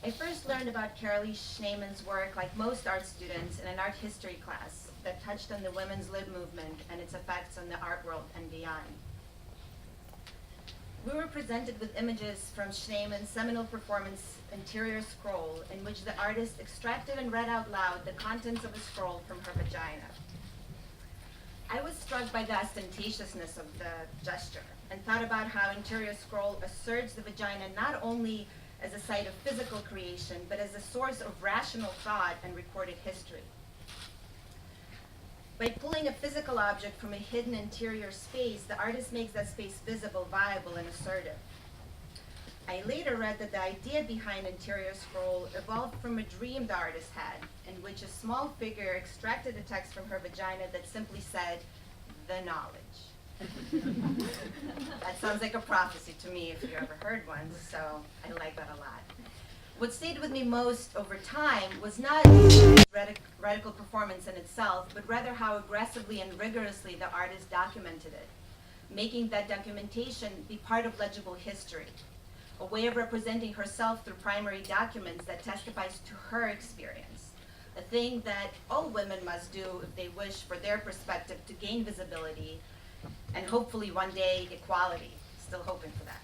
I first learned about Carolee Schneemann's work, like most art students, in an art history class that touched on the women's lib movement and its effects on the art world and beyond. We were presented with images from Schneemann's seminal performance, Interior Scroll, in which the artist extracted and read out loud the contents of a scroll from her vagina. I was struck by the ostentatiousness of the gesture and thought about how Interior Scroll asserts the vagina not only as a site of physical creation, but as a source of rational thought and recorded history. By pulling a physical object from a hidden interior space, the artist makes that space visible, viable, and assertive. I later read that the idea behind Interior Scroll evolved from a dream the artist had, in which a small figure extracted a text from her vagina that simply said, "the knowledge." That sounds like a prophecy to me if you ever heard one, so I like that a lot. What stayed with me most over time was not radical performance in itself, but rather how aggressively and rigorously the artist documented it, making that documentation be part of legible history, a way of representing herself through primary documents that testifies to her experience, a thing that all women must do if they wish for their perspective to gain visibility and hopefully one day equality. Still hoping for that.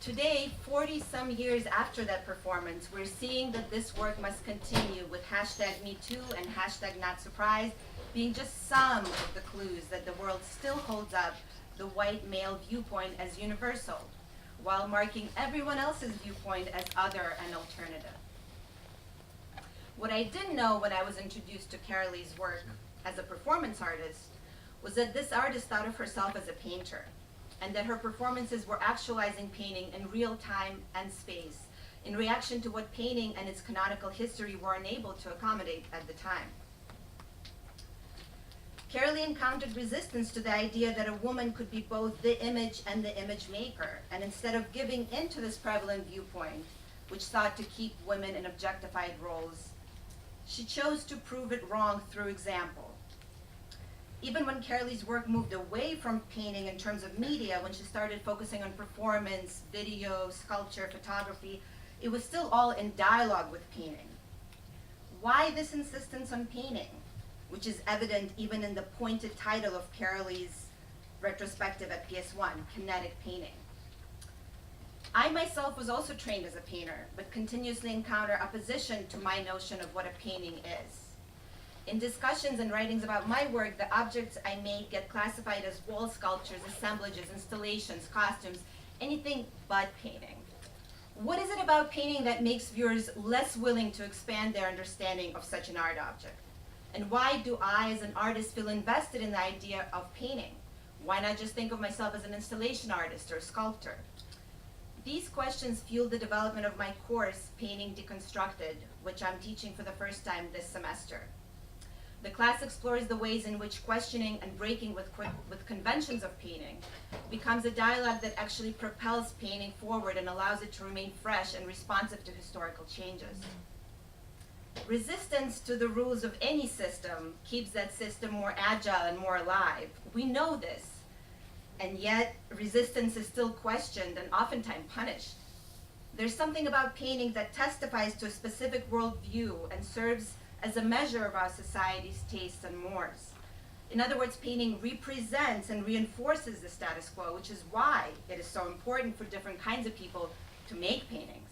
Today, 40-some years after that performance, we're seeing that this work must continue with #MeToo and #NotSurprised being just some of the clues that the world still holds up the white male viewpoint as universal, while marking everyone else's viewpoint as other and alternative. What I didn't know when I was introduced to Carolee's work as a performance artist was that this artist thought of herself as a painter, and that her performances were actualizing painting in real time and space, in reaction to what painting and its canonical history were unable to accommodate at the time. Carolee encountered resistance to the idea that a woman could be both the image and the image maker, and instead of giving in to this prevalent viewpoint, which sought to keep women in objectified roles, she chose to prove it wrong through example. Even when Carolee's work moved away from painting in terms of media, when she started focusing on performance, video, sculpture, photography, it was still all in dialogue with painting. Why this insistence on painting, which is evident even in the pointed title of Carolee's retrospective at PS1, Kinetic Painting? I myself was also trained as a painter, but continuously encounter opposition to my notion of what a painting is. In discussions and writings about my work, the objects I make get classified as wall sculptures, assemblages, installations, costumes, anything but painting. What is it about painting that makes viewers less willing to expand their understanding of such an art object? And why do I, as an artist, feel invested in the idea of painting? Why not just think of myself as an installation artist or a sculptor? These questions fueled the development of my course, Painting Deconstructed, which I'm teaching for the first time this semester. The class explores the ways in which questioning and breaking with conventions of painting becomes a dialogue that actually propels painting forward and allows it to remain fresh and responsive to historical changes. Resistance to the rules of any system keeps that system more agile and more alive. We know this, and yet resistance is still questioned and oftentimes punished. There's something about painting that testifies to a specific worldview and serves as a measure of our society's tastes and mores. In other words, painting represents and reinforces the status quo, which is why it is so important for different kinds of people to make paintings.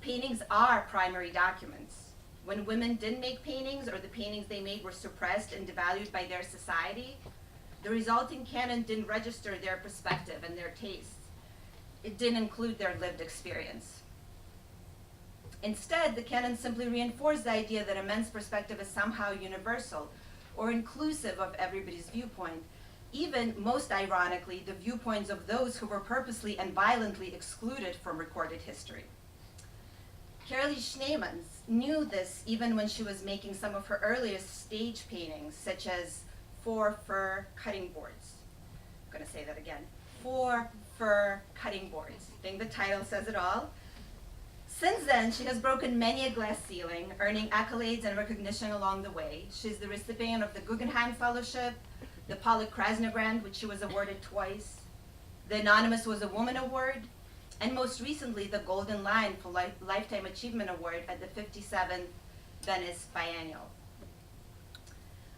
Paintings are primary documents. When women didn't make paintings, or the paintings they made were suppressed and devalued by their society, the resulting canon didn't register their perspective and their tastes. It didn't include their lived experience. Instead, the canon simply reinforced the idea that a men's perspective is somehow universal or inclusive of everybody's viewpoint, even, most ironically, the viewpoints of those who were purposely and violently excluded from recorded history. Carolee Schneemann knew this even when she was making some of her earliest stage paintings, such as 4 fur cutting boards. I'm going to say that again. 4 fur cutting boards. I think the title says it all. Since then, she has broken many a glass ceiling, earning accolades and recognition along the way. She's the recipient of the Guggenheim Fellowship, the Pollock Krasner Grant, which she was awarded twice. The anonymous Was a Woman Award, and most recently the Golden Lion for Lifetime Achievement Award at the 57th Venice Biennial.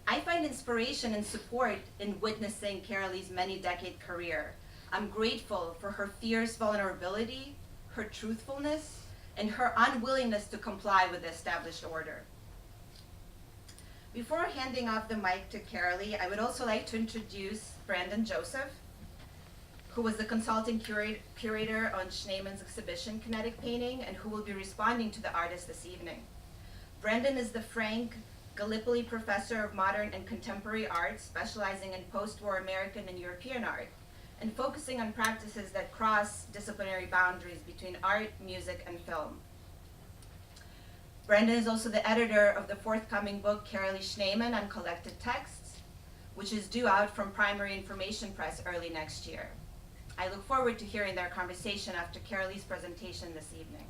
I find inspiration and support in witnessing Carolee's many-decade career. I'm grateful for her fierce vulnerability, her truthfulness, and her unwillingness to comply with the established order. Before handing off the mic to Carolee, I would also like to introduce Branden Joseph, who was the consulting curator on Schneemann's exhibition, Kinetic Painting, and who will be responding to the artist this evening. Branden is the Frank Gallipoli Professor of Modern and Contemporary Art, specializing in post-war American and European art, and focusing on practices that cross disciplinary boundaries between art, music, and film. Branden is also the editor of the forthcoming book, Carolee Schneemann on Collected Texts, which is due out from Primary Information Press early next year. I look forward to hearing their conversation after Carolee's presentation this evening.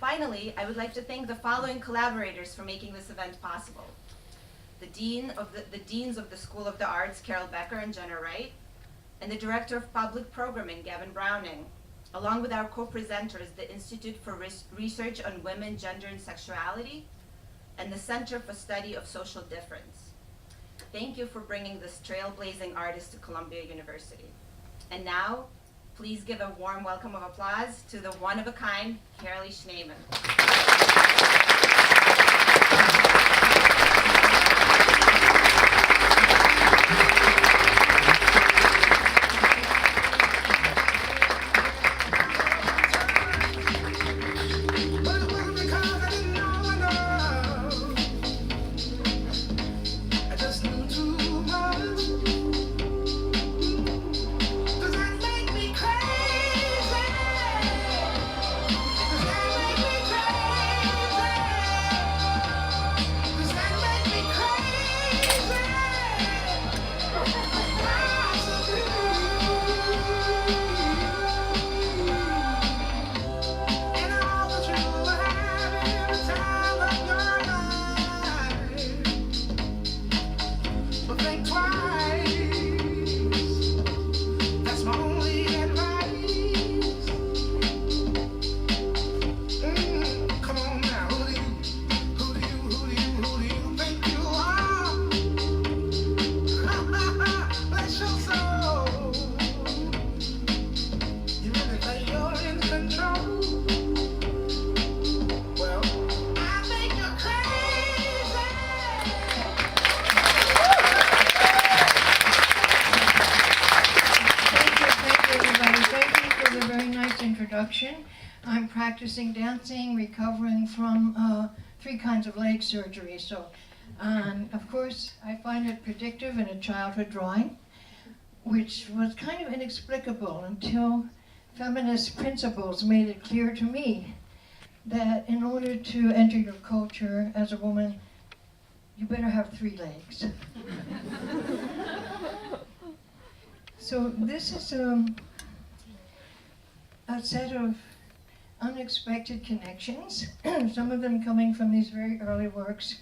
Finally, I would like to thank the following collaborators for making this event possible. The deans of the School of the Arts, Carol Becker and Jenna Wright, and the Director of Public Programming, Gavin Browning, along with our co-presenters, the Institute for Research on Women, Gender, and Sexuality, and the Center for Study of Social Difference. Thank you for bringing this trailblazing artist to Columbia University. And now, please give a warm welcome of applause to the one-of-a-kind Carolee Schneemann. I'm practicing dancing, recovering from 3 kinds of leg surgery. So, of course, I find it predictive in a childhood drawing, which was kind of inexplicable until feminist principles made it clear to me that in order to enter your culture as a woman, you better have 3 legs. So this is a set of unexpected connections, some of them coming from these very early works.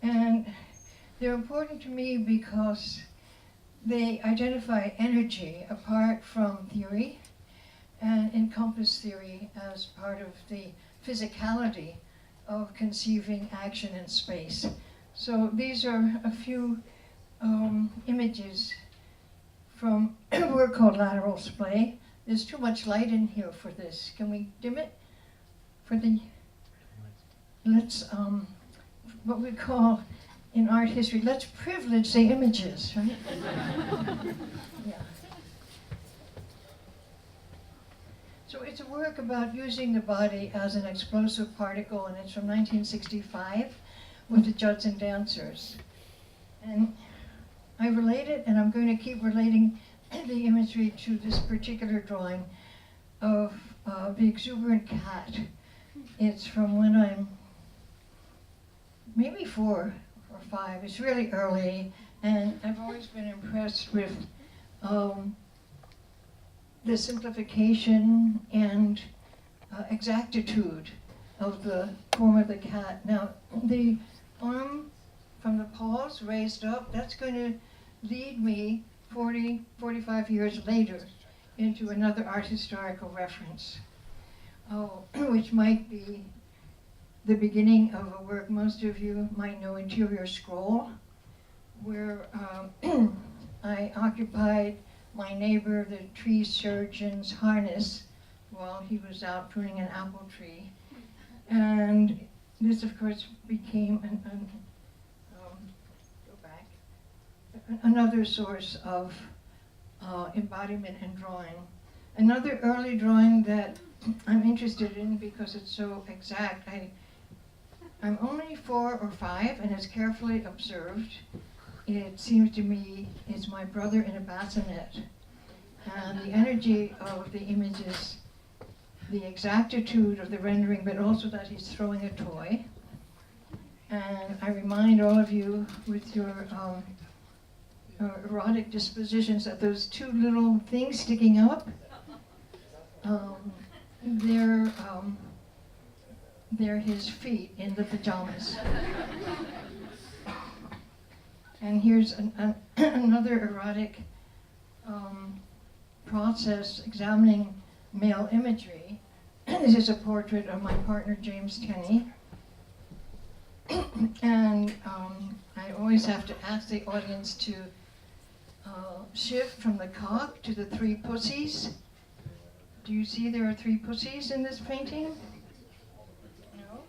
And they're important to me because they identify energy apart from theory and encompass theory as part of the physicality of conceiving action in space. So these are a few images from a work called Lateral Splay. There's too much light in here for this. Can we dim it? Let's, what we call in art history, let's privilege the images, right? Yeah. So it's a work about using the body as an explosive particle, and it's from 1965 with the Judson Dancers. And I relate it, and I'm going to keep relating the imagery to this particular drawing of the exuberant cat. It's from when I'm maybe 4 or 5. It's really early, and I've always been impressed with the simplification and exactitude of the form of the cat. Now, the arm from the paws raised up, that's going to lead me 45 years later into another art historical reference, which might be the beginning of a work most of you might know, Interior Scroll, where I occupied my neighbor, the tree surgeon's harness, while he was out pruning an apple tree. And this, of course, became another source of embodiment and drawing. Another early drawing that I'm interested in because it's so exact, I'm only 4 or 5 and it's carefully observed. It seems to me it's my brother in a bassinet. And the energy of the images, the exactitude of the rendering, but also that he's throwing a toy. And I remind all of you with your erotic dispositions that those 2 little things sticking up, they're his feet in the pajamas. And here's another erotic process examining male imagery. This is a portrait of my partner James Tenney. And I always have to ask the audience to shift from the cock to the 3 pussies. Do you see there are 3 pussies in this painting? No?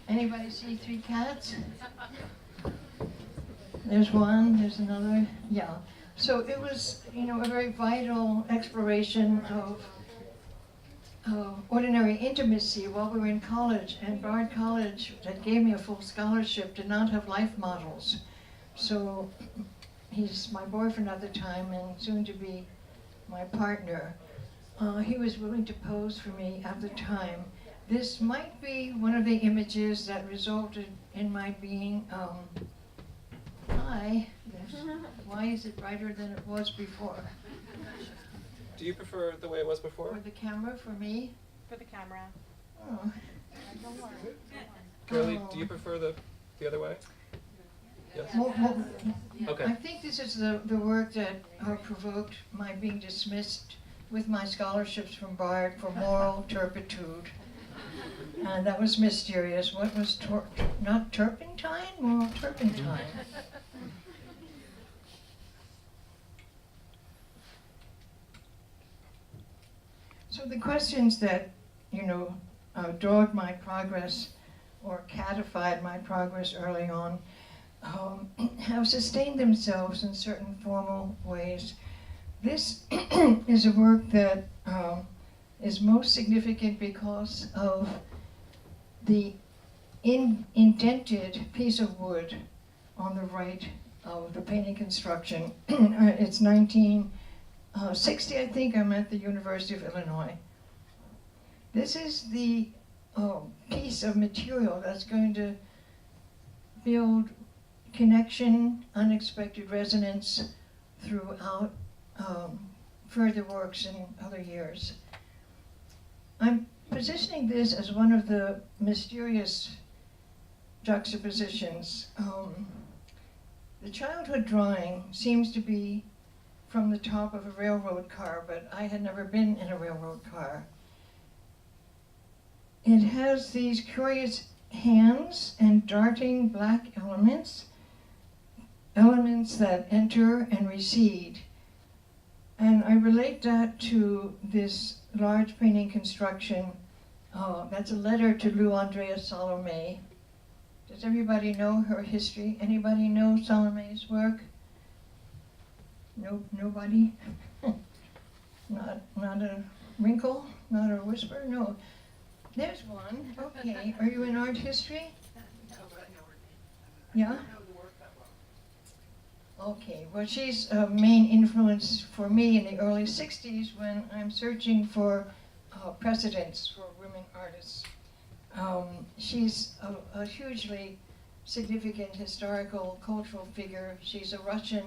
Anybody see 3 cats? There's one, there's another, yeah. So it was, a very vital exploration of ordinary intimacy while we were in college, and Bard College, that gave me a full scholarship, did not have life models. So he's my boyfriend at the time and soon to be my partner. He was willing to pose for me at the time. This might be one of the images that resulted in my being, hi, why is it brighter than it was before? Do you prefer the way it was before? For the camera, for me? For the camera. Oh. Carolee, do you prefer the other way? Yes. Well, Okay. I think this is the work that provoked my being dismissed with my scholarships from Bard for moral turpitude. And that was mysterious. What was not turpentine? Moral turpentine. So the questions that, dogged my progress or catified my progress early on have sustained themselves in certain formal ways. This is a work that is most significant because of the indented piece of wood on the right of the painting construction. It's 1960, I think. I'm at the University of Illinois. This is the piece of material that's going to build connection, unexpected resonance throughout further works in other years. I'm positioning this as one of the mysterious juxtapositions. The childhood drawing seems to be from the top of a railroad car, but I had never been in a railroad car. It has these curious hands and darting black elements that enter and recede. And I relate that to this large painting construction. That's a letter to Lou Andrea Salome. Does everybody know her history? Anybody know Salome's work? No, nobody? Not a wrinkle? Not a whisper? No. There's one. Okay. Are you in art history? Yeah? Okay. Well, she's a main influence for me in the early 60s when I'm searching for precedents for women artists. She's a hugely significant historical, cultural figure. She's a Russian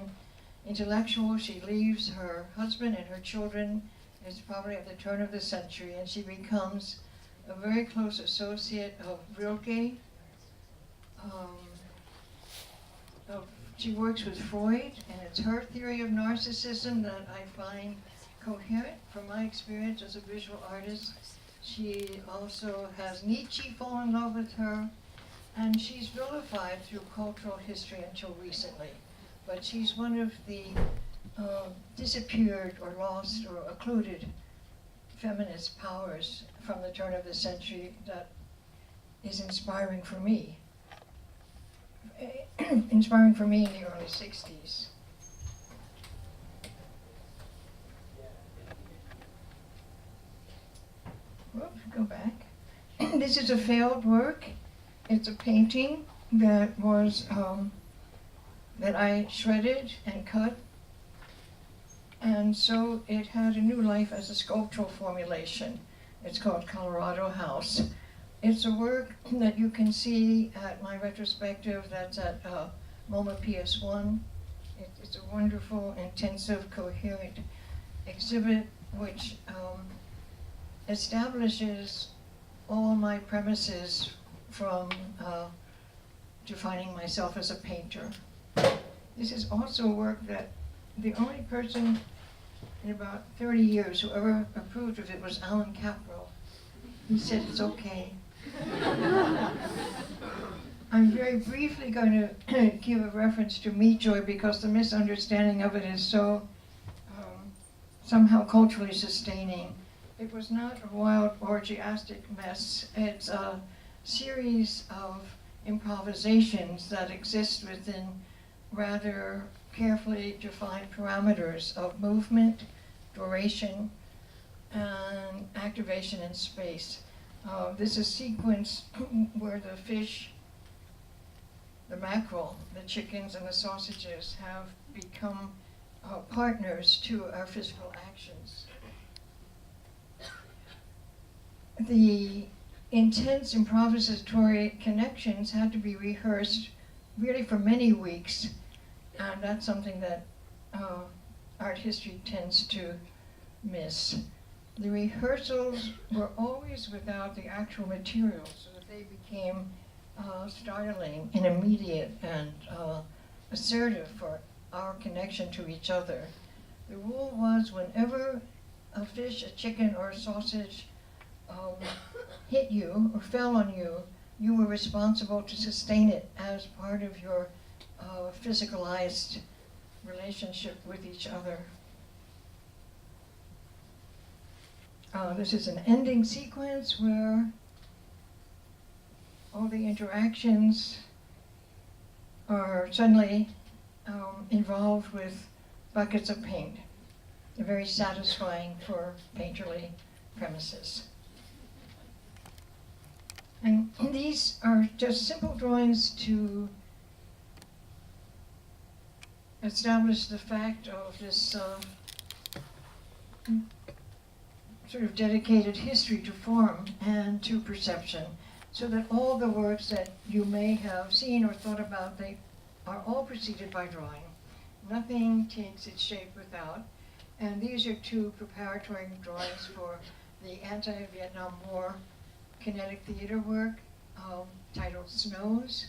intellectual. She leaves her husband and her children. It's probably at the turn of the century, and she becomes a very close associate of Rilke, of She works with Freud, and it's her theory of narcissism that I find coherent from my experience as a visual artist. She also has Nietzsche fall in love with her, and she's vilified through cultural history until recently. But she's one of the disappeared or lost or occluded feminist powers from the turn of the century that is inspiring for me. Inspiring for me in the early 60s. Whoops, go back. This is a failed work. It's a painting that was that I shredded and cut, and so it had a new life as a sculptural formulation. It's called Colorado House. It's a work that you can see at my retrospective that's at MoMA PS1. It's a wonderful, intensive, coherent exhibit which establishes all my premises from defining myself as a painter. This is also a work that the only person in about 30 years who ever approved of it was Alan Caprow. He said it's okay. I'm very briefly going to give a reference to Meat Joy because the misunderstanding of it is so somehow culturally sustaining. It was not a wild orgiastic mess. It's a series of improvisations that exist within rather carefully defined parameters of movement, duration, and activation in space. There's a sequence where the fish, the mackerel, the chickens, and the sausages have become partners to our physical actions. The intense improvisatory connections had to be rehearsed really for many weeks, and that's something that art history tends to miss. The rehearsals were always without the actual material, so that they became startling and immediate and assertive for our connection to each other. The rule was whenever a fish, a chicken, or a sausage hit you or fell on you, you were responsible to sustain it as part of your physicalized relationship with each other. This is an ending sequence where all the interactions are suddenly involved with buckets of paint. They're very satisfying for painterly premises. And these are just simple drawings to establish the fact of this sort of dedicated history to form and to perception, so that all the works that you may have seen or thought about, they are all preceded by drawing. Nothing takes its shape without. And these are two preparatory drawings for the anti-Vietnam War kinetic theater work titled Snows.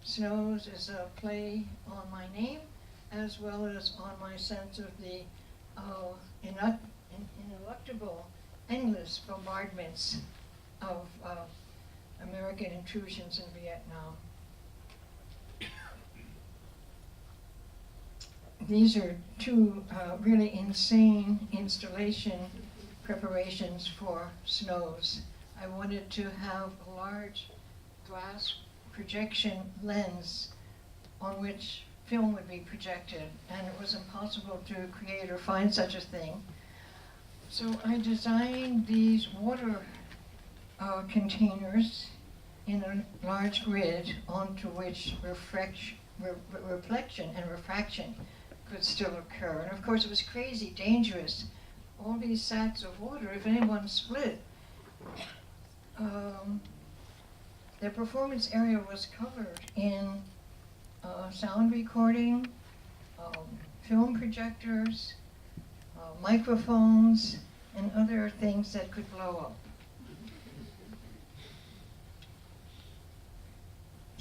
Snows is a play on my name as well as on my sense of the ineluctable, endless bombardments of American intrusions in Vietnam. These are two really insane installation preparations for Snows. I wanted to have a large glass projection lens on which film would be projected, and it was impossible to create or find such a thing. So I designed these water containers in a large grid onto which reflection and refraction could still occur. And of course it was crazy, dangerous. All these sacks of water, if anyone split, the performance area was covered in sound recording, film projectors, microphones, and other things that could blow up.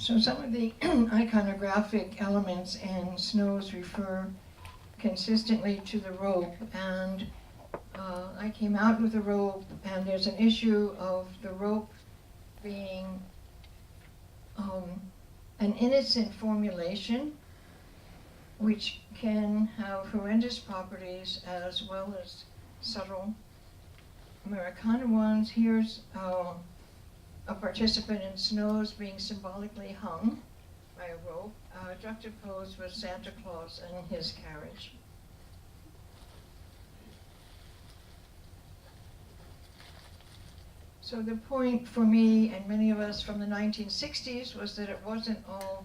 So some of the iconographic elements in Snows refer consistently to the rope, and I came out with a rope, and there's an issue of the rope being an innocent formulation which can have horrendous properties as well as subtle Americana ones. Here's a participant in Snows being symbolically hung by a rope, juxtaposed with Santa Claus and his carriage. So the point for me and many of us from the 1960s was that it wasn't all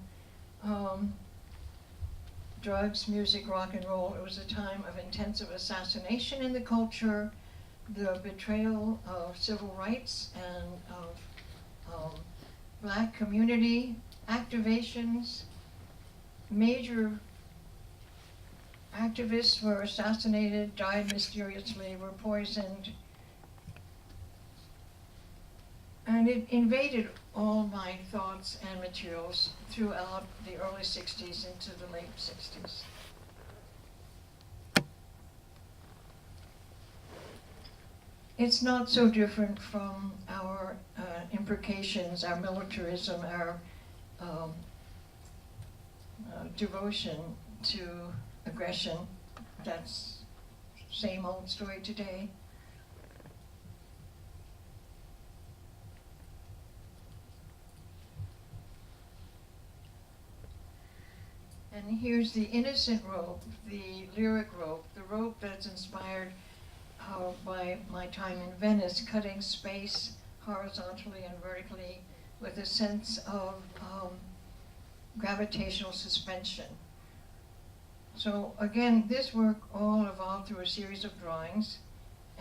drugs, music, rock and roll. It was a time of intensive assassination in the culture, the betrayal of civil rights and of black community activations. Major activists were assassinated, died mysteriously, were poisoned. And it invaded all my thoughts and materials throughout the early 60s into the late 60s. It's not so different from our imprecations, our militarism, our devotion to aggression. That's same old story today. And here's the innocent rope, the lyric rope, the rope that's inspired by my time in Venice, cutting space horizontally and vertically with a sense of gravitational suspension. So again, this work all evolved through a series of drawings,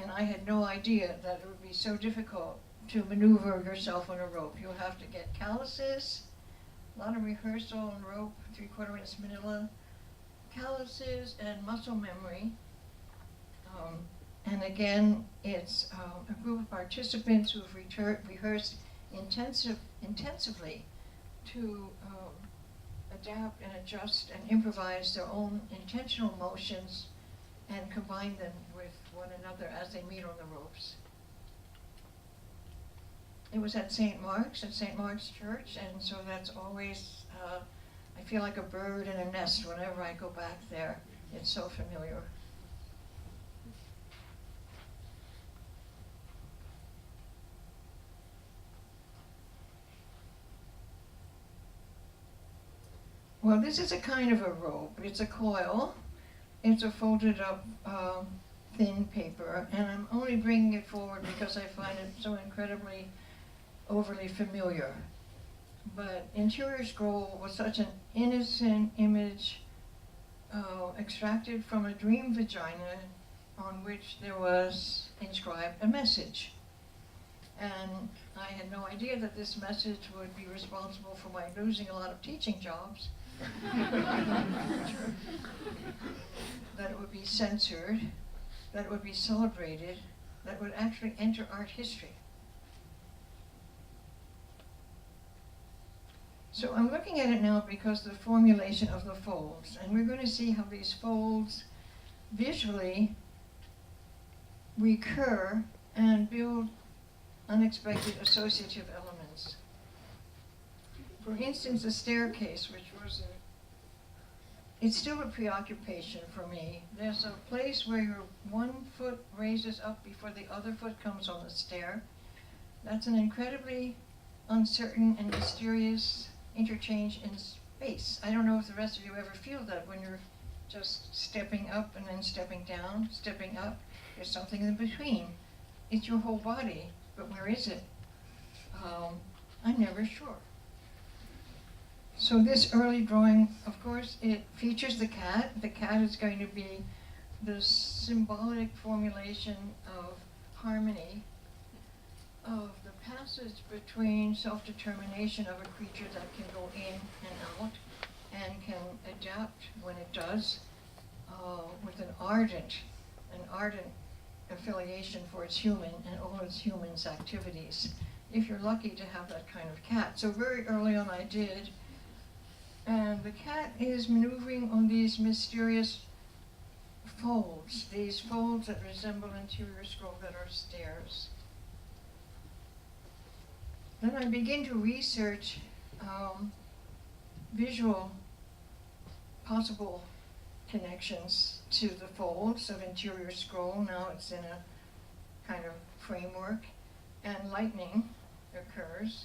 and I had no idea that it would be so difficult to maneuver yourself on a rope. You'll have to get calluses, a lot of rehearsal on rope, 3/4 inch manila, calluses and muscle memory. And again, it's a group of participants who have rehearsed intensively to adapt and adjust and improvise their own intentional motions and combine them with one another as they meet on the ropes. It was at St. Mark's Church, and so that's always, I feel like a bird in a nest whenever I go back there. It's so familiar. Well, this is a kind of a rope. It's a coil. It's a folded up thin paper, and I'm only bringing it forward because I find it so incredibly overly familiar. But interior scroll was such an innocent image extracted from a dream vagina on which there was inscribed a message. And I had no idea that this message would be responsible for my losing a lot of teaching jobs. That it would be censored, that it would be celebrated, that it would actually enter art history. So I'm looking at it now because of the formulation of the folds, and we're going to see how these folds visually recur and build unexpected associative elements. For instance, the staircase, which was it's still a preoccupation for me. There's a place where your one foot raises up before the other foot comes on the stair. That's an incredibly uncertain and mysterious interchange in space. I don't know if the rest of you ever feel that when you're just stepping up and then stepping down, stepping up. There's something in between. It's your whole body, but where is it? I'm never sure. So this early drawing, of course, it features the cat. The cat is going to be the symbolic formulation of harmony, of the passage between self-determination of a creature that can go in and out and can adapt when it does, with an ardent affiliation for its human and all its human's activities. if you're lucky to have that kind of cat. So very early on I did. And the cat is maneuvering on these mysterious folds, these folds that resemble interior scroll that are stairs. Then I begin to research visual possible connections to the folds of interior scroll. Now it's in a kind of framework, and lightning occurs.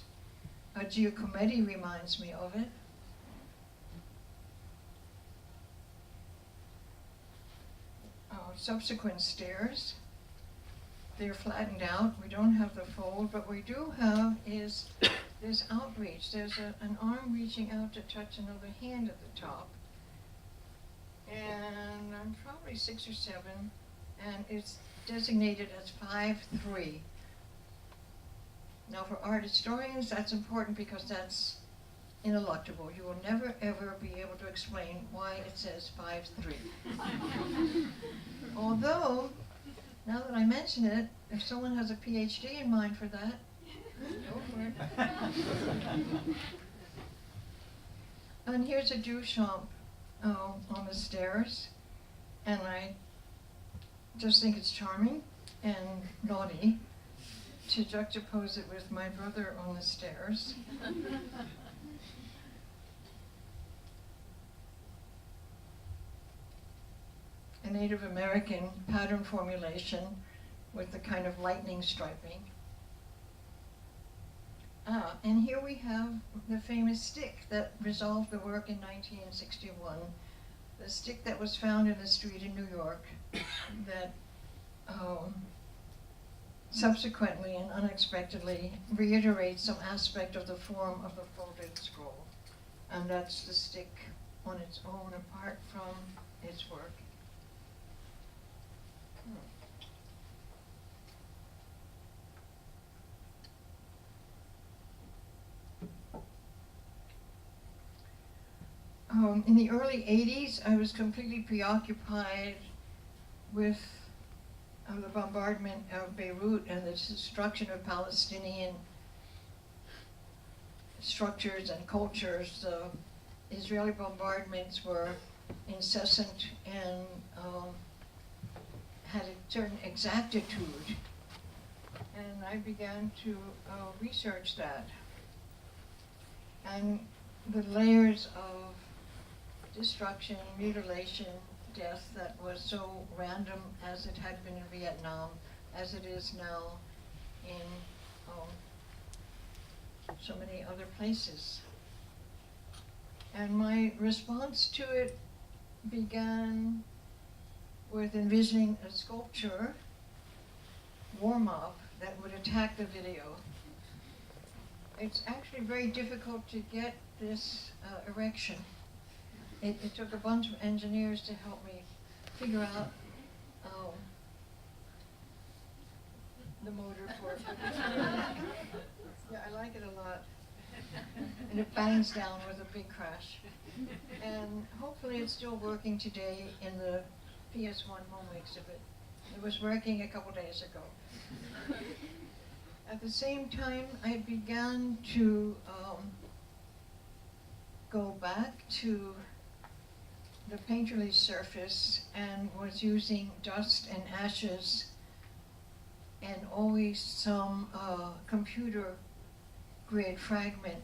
A Giacometti reminds me of it. Subsequent stairs, they're flattened out. We don't have the fold, but we do have is this outreach. There's an arm reaching out to touch another hand at the top. And I'm probably 6 or 7, and it's designated as 5-3. Now for art historians, that's important because that's ineluctable. You will never ever be able to explain why it says 5-3. Although, now that I mention it, if someone has a PhD in mind for that, go for it. And here's a Duchamp on the stairs, and I just think it's charming and naughty to juxtapose it with my brother on the stairs. A Native American pattern formulation with the kind of lightning striping. And here we have the famous stick that resolved the work in 1961. The stick that was found in a street in New York that subsequently and unexpectedly reiterates some aspect of the form of the folded scroll. And that's the stick on its own apart from its work. In the early 80s, I was completely preoccupied with the bombardment of Beirut and the destruction of Palestinian structures and cultures. Israeli bombardments were incessant and had a certain exactitude. And I began to research that. And the layers of destruction, mutilation, death that was so random as it had been in Vietnam, as it is now in so many other places. And my response to it began with envisioning a sculpture, warm-up, that would attack the video. It's actually very difficult to get this erection. It took a bunch of engineers to help me figure out the motor for it. Yeah, I like it a lot. And it bangs down with a big crash. And hopefully it's still working today in the PS1 MoMA exhibit. It was working a couple days ago. At the same time, I began to go back to the painterly surface and was using dust and ashes and always some computer grade fragment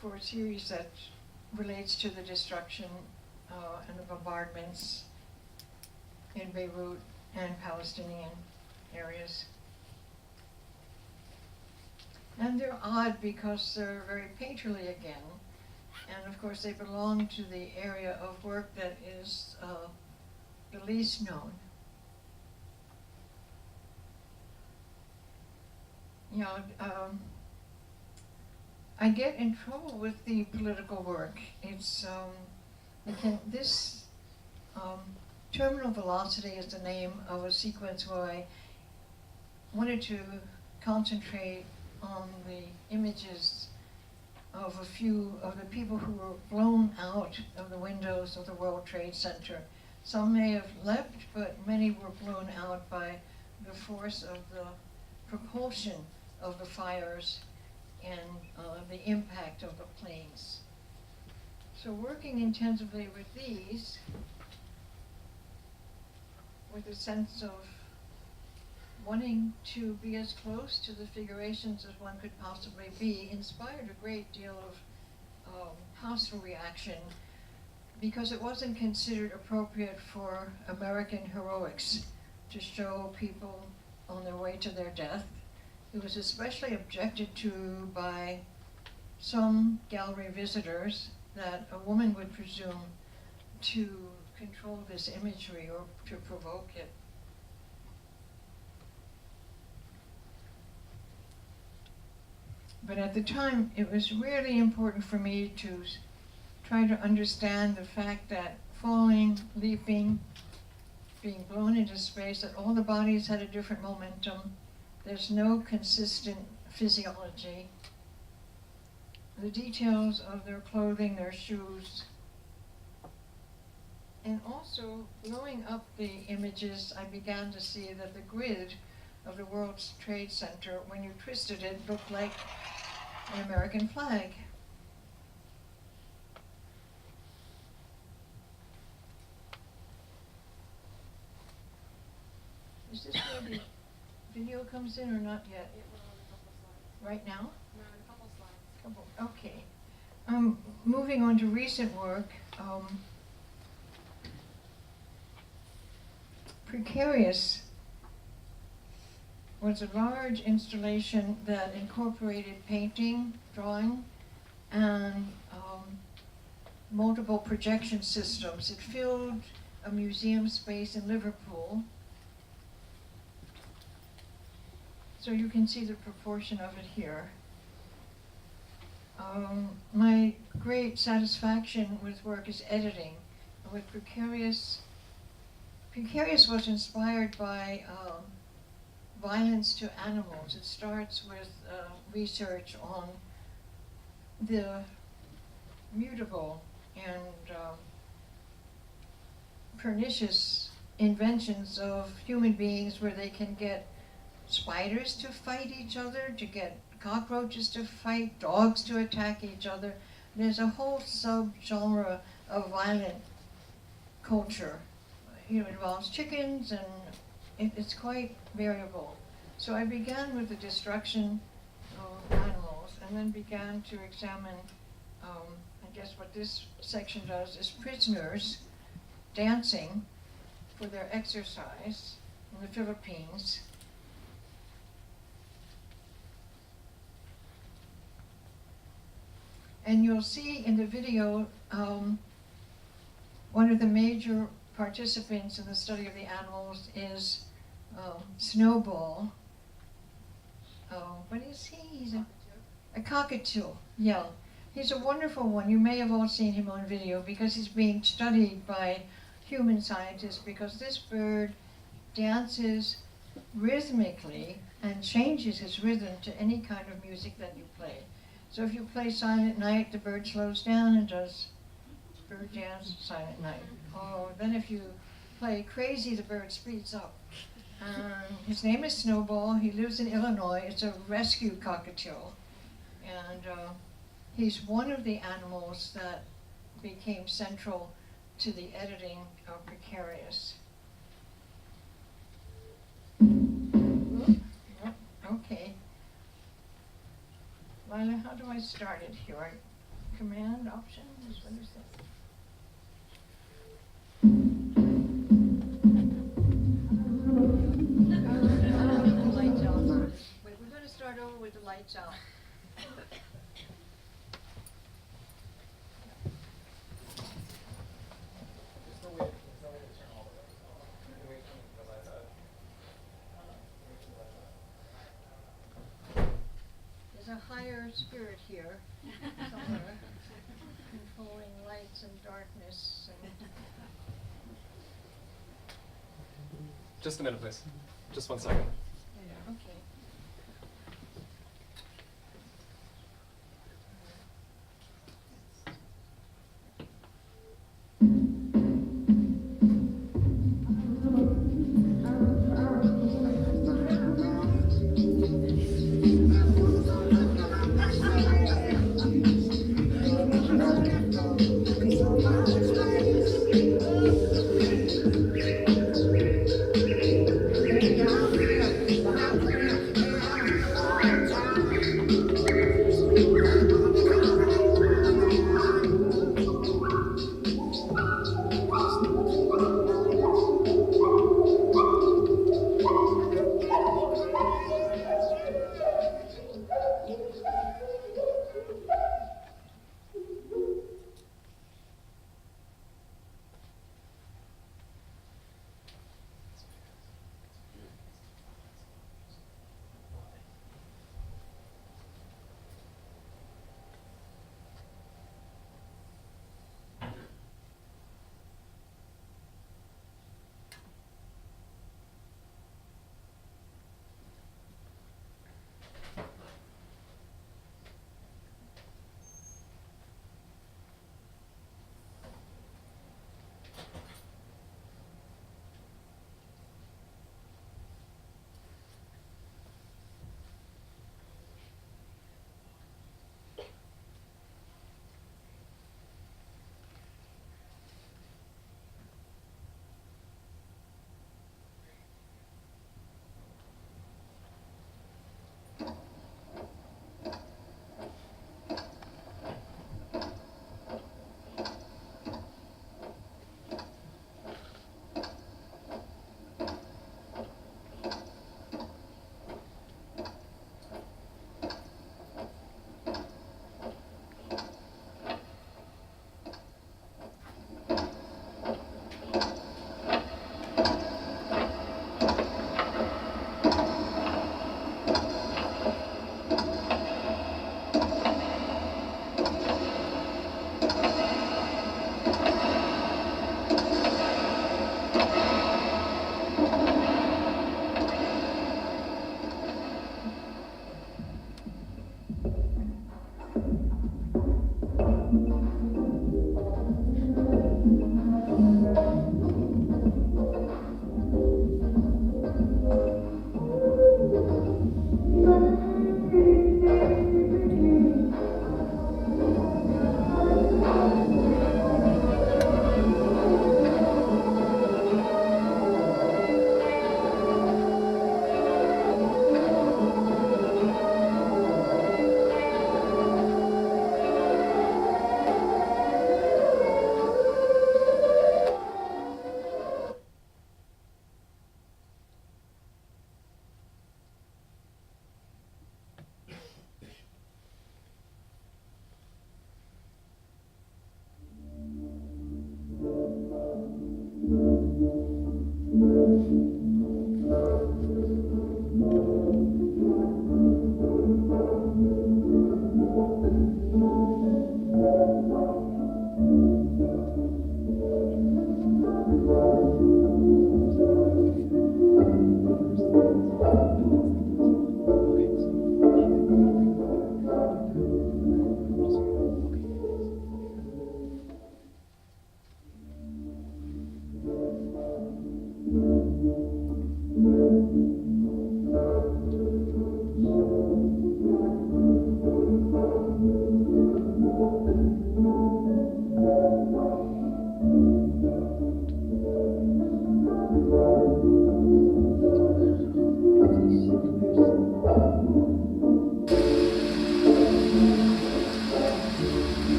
for a series that relates to the destruction and the bombardments in Beirut and Palestinian areas. And they're odd because they're very painterly again. And of course they belong to the area of work that is the least known. You know, I get in trouble with the political work. It's, this terminal velocity is the name of a sequence where I wanted to concentrate on the images of a few of the people who were blown out of the windows of the World Trade Center. Some may have leapt, but many were blown out by the force of the propulsion of the fires and the impact of the planes. So working intensively with these, with a sense of wanting to be as close to the figurations as one could possibly be, inspired a great deal of hostile reaction, because it wasn't considered appropriate for American heroics to show people on their way to their death. It was especially objected to by some gallery visitors that a woman would presume to control this imagery or to provoke it. But at the time, it was really important for me to try to understand the fact that falling, leaping, being blown into space, that all the bodies had a different momentum. There's no consistent physiology. The details of their clothing, their shoes. And also, blowing up the images, I began to see that the grid of the World Trade Center, when you twisted it, looked like an American flag. Is this where the video comes in or not yet? It went on a couple slides. Right now? No, a couple slides. Okay. Moving on to recent work, Precarious was a large installation that incorporated painting, drawing, and multiple projection systems. It filled a museum space in Liverpool. So you can see the proportion of it here. My great satisfaction with work is editing. With Precarious was inspired by violence to animals. It starts with research on the mutable and pernicious inventions of human beings where they can get spiders to fight each other, to get cockroaches to fight, dogs to attack each other. There's a whole sub-genre of violent culture. You know, it involves chickens, and it's quite variable. So I began with the destruction of animals, and then began to examine, I guess what this section does is prisoners dancing for their exercise in the Philippines. And you'll see in the video, one of the major participants in the study of the animals is Snowball. What is he? He's a cockatoo. Yeah. He's a wonderful one. You may have all seen him on video because he's being studied by human scientists, because this bird dances rhythmically and changes his rhythm to any kind of music that you play. So if you play Silent Night, the bird slows down and does bird dance, Silent Night. Oh, then if you play Crazy, the bird speeds up. His name is Snowball. He lives in Illinois. It's a rescue cockatiel. And he's one of the animals that became central to the editing of Precarious. Okay. Lila, how do I start it here? Command, option, what is that? The lights out first. Wait, we're going to start over with the lights out. There's a higher spirit here somewhere, controlling lights and darkness. And Just a minute, please. Just 1 second. okay.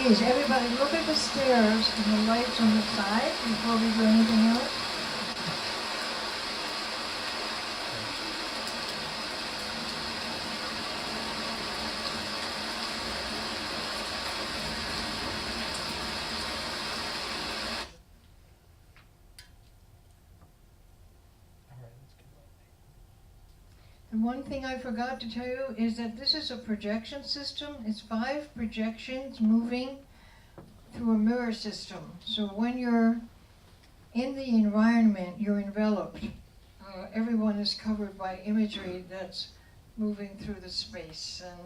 Please, everybody, look at the stairs and the lights on the side before we do anything else. And one thing I forgot to tell you is that this is a projection system. It's 5 projections moving through a mirror system. So when you're in the environment, you're enveloped. Everyone is covered by imagery that's moving through the space. And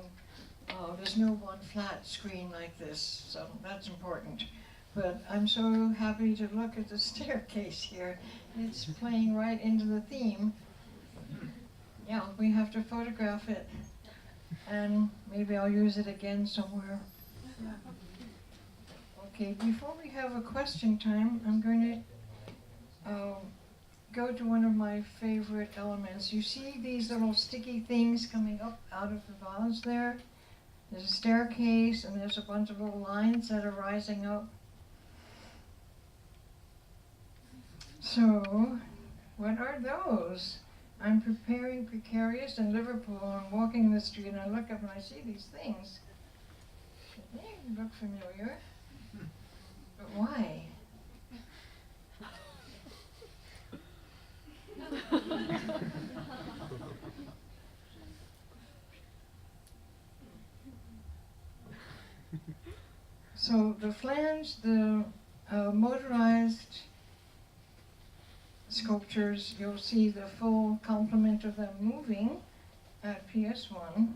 there's no one flat screen like this, so that's important. But I'm so happy to look at the staircase here. It's playing right into the theme. Yeah, we have to photograph it, and maybe I'll use it again somewhere. Okay, before we have a question time, I'm going to go to one of my favorite elements. You see these little sticky things coming up out of the vase there? There's a staircase, and there's a bunch of little lines that are rising up. So, what are those? I'm preparing Precarious in Liverpool. I'm walking in the street and I look up and I see these things. They look familiar. But why? So the flange, the motorized sculptures, you'll see the full complement of them moving at PS1.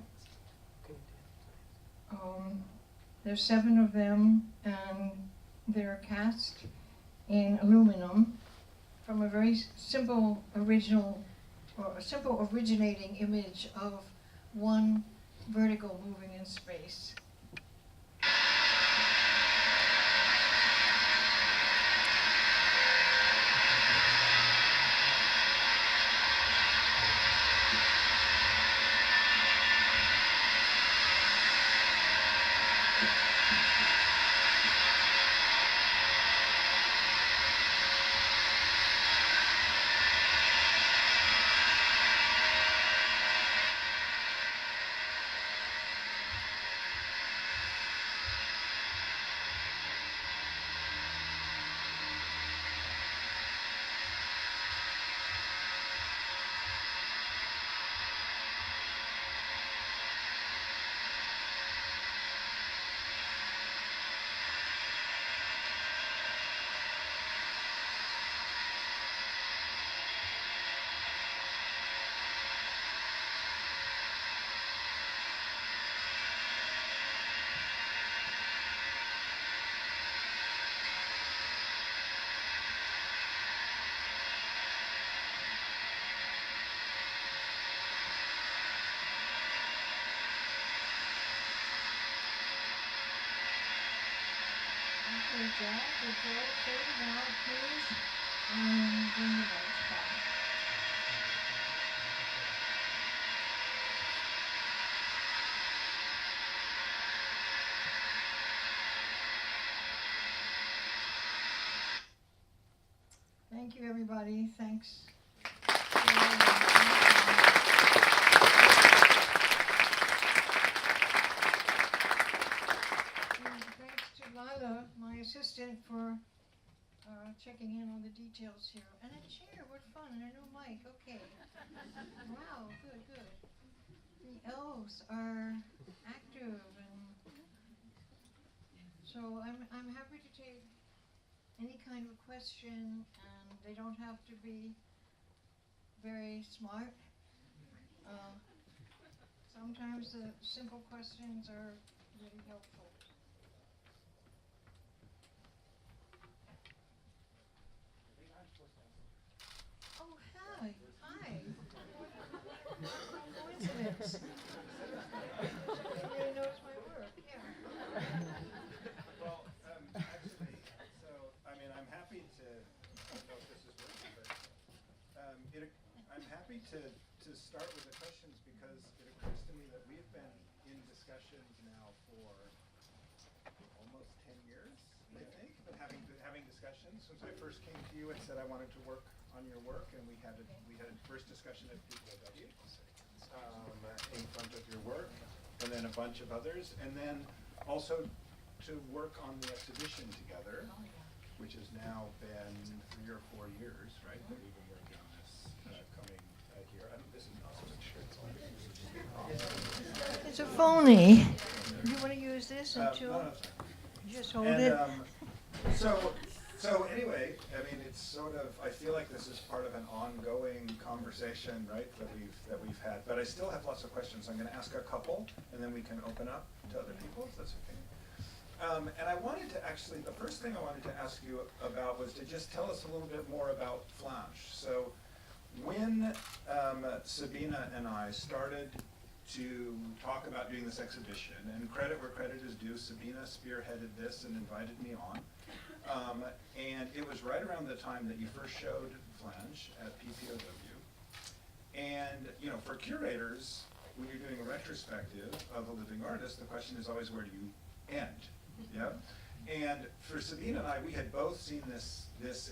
There's 7 of them, and they're cast in aluminum from a very simple originating image of one vertical moving in space. Good job, fade it out, please, and bring the lights back. Thank you, everybody. Thanks. My assistant, for checking in on the details here. And a chair, what fun, and a new mic, okay. Wow, good. The elves are active, and so I'm happy to take any kind of question, and they don't have to be very smart. Sometimes the simple questions are really helpful. Oh, hi. Coincidence. She really knows my work, yeah. Well, actually, so, I mean, I'm happy to, I don't know if this is working, but I'm happy to start with the questions because it occurs to me that we've been in discussions now for almost 10 years, I think, but having discussions. Since I first came to you and said I wanted to work on your work, and we had a first discussion at PPOW in front of your work, and then a bunch of others, and then also to work on the exhibition together, which has now been 3 or 4 years, right? That we've been working on this coming here. This is not so sure it's on. It's a phony. You want to use this until? No, it's fine. Just hold And it. so anyway, I mean, it's sort of, I feel like this is part of an ongoing conversation, right, that we've had. But I still have lots of questions. I'm going to ask a couple, and then we can open up to other people, if that's okay. And I wanted to actually, the first thing I wanted to ask you about was to just tell us a little bit more about Flash. So when Sabina and I started to talk about doing this exhibition, and credit where credit is due, Sabina spearheaded this and invited me on. And it was right around the time that you first showed Flange at PPOW. And, you know, for curators, when you're doing a retrospective of a living artist, the question is always, where do you end? Yeah? And for Sabina and I, we had both seen this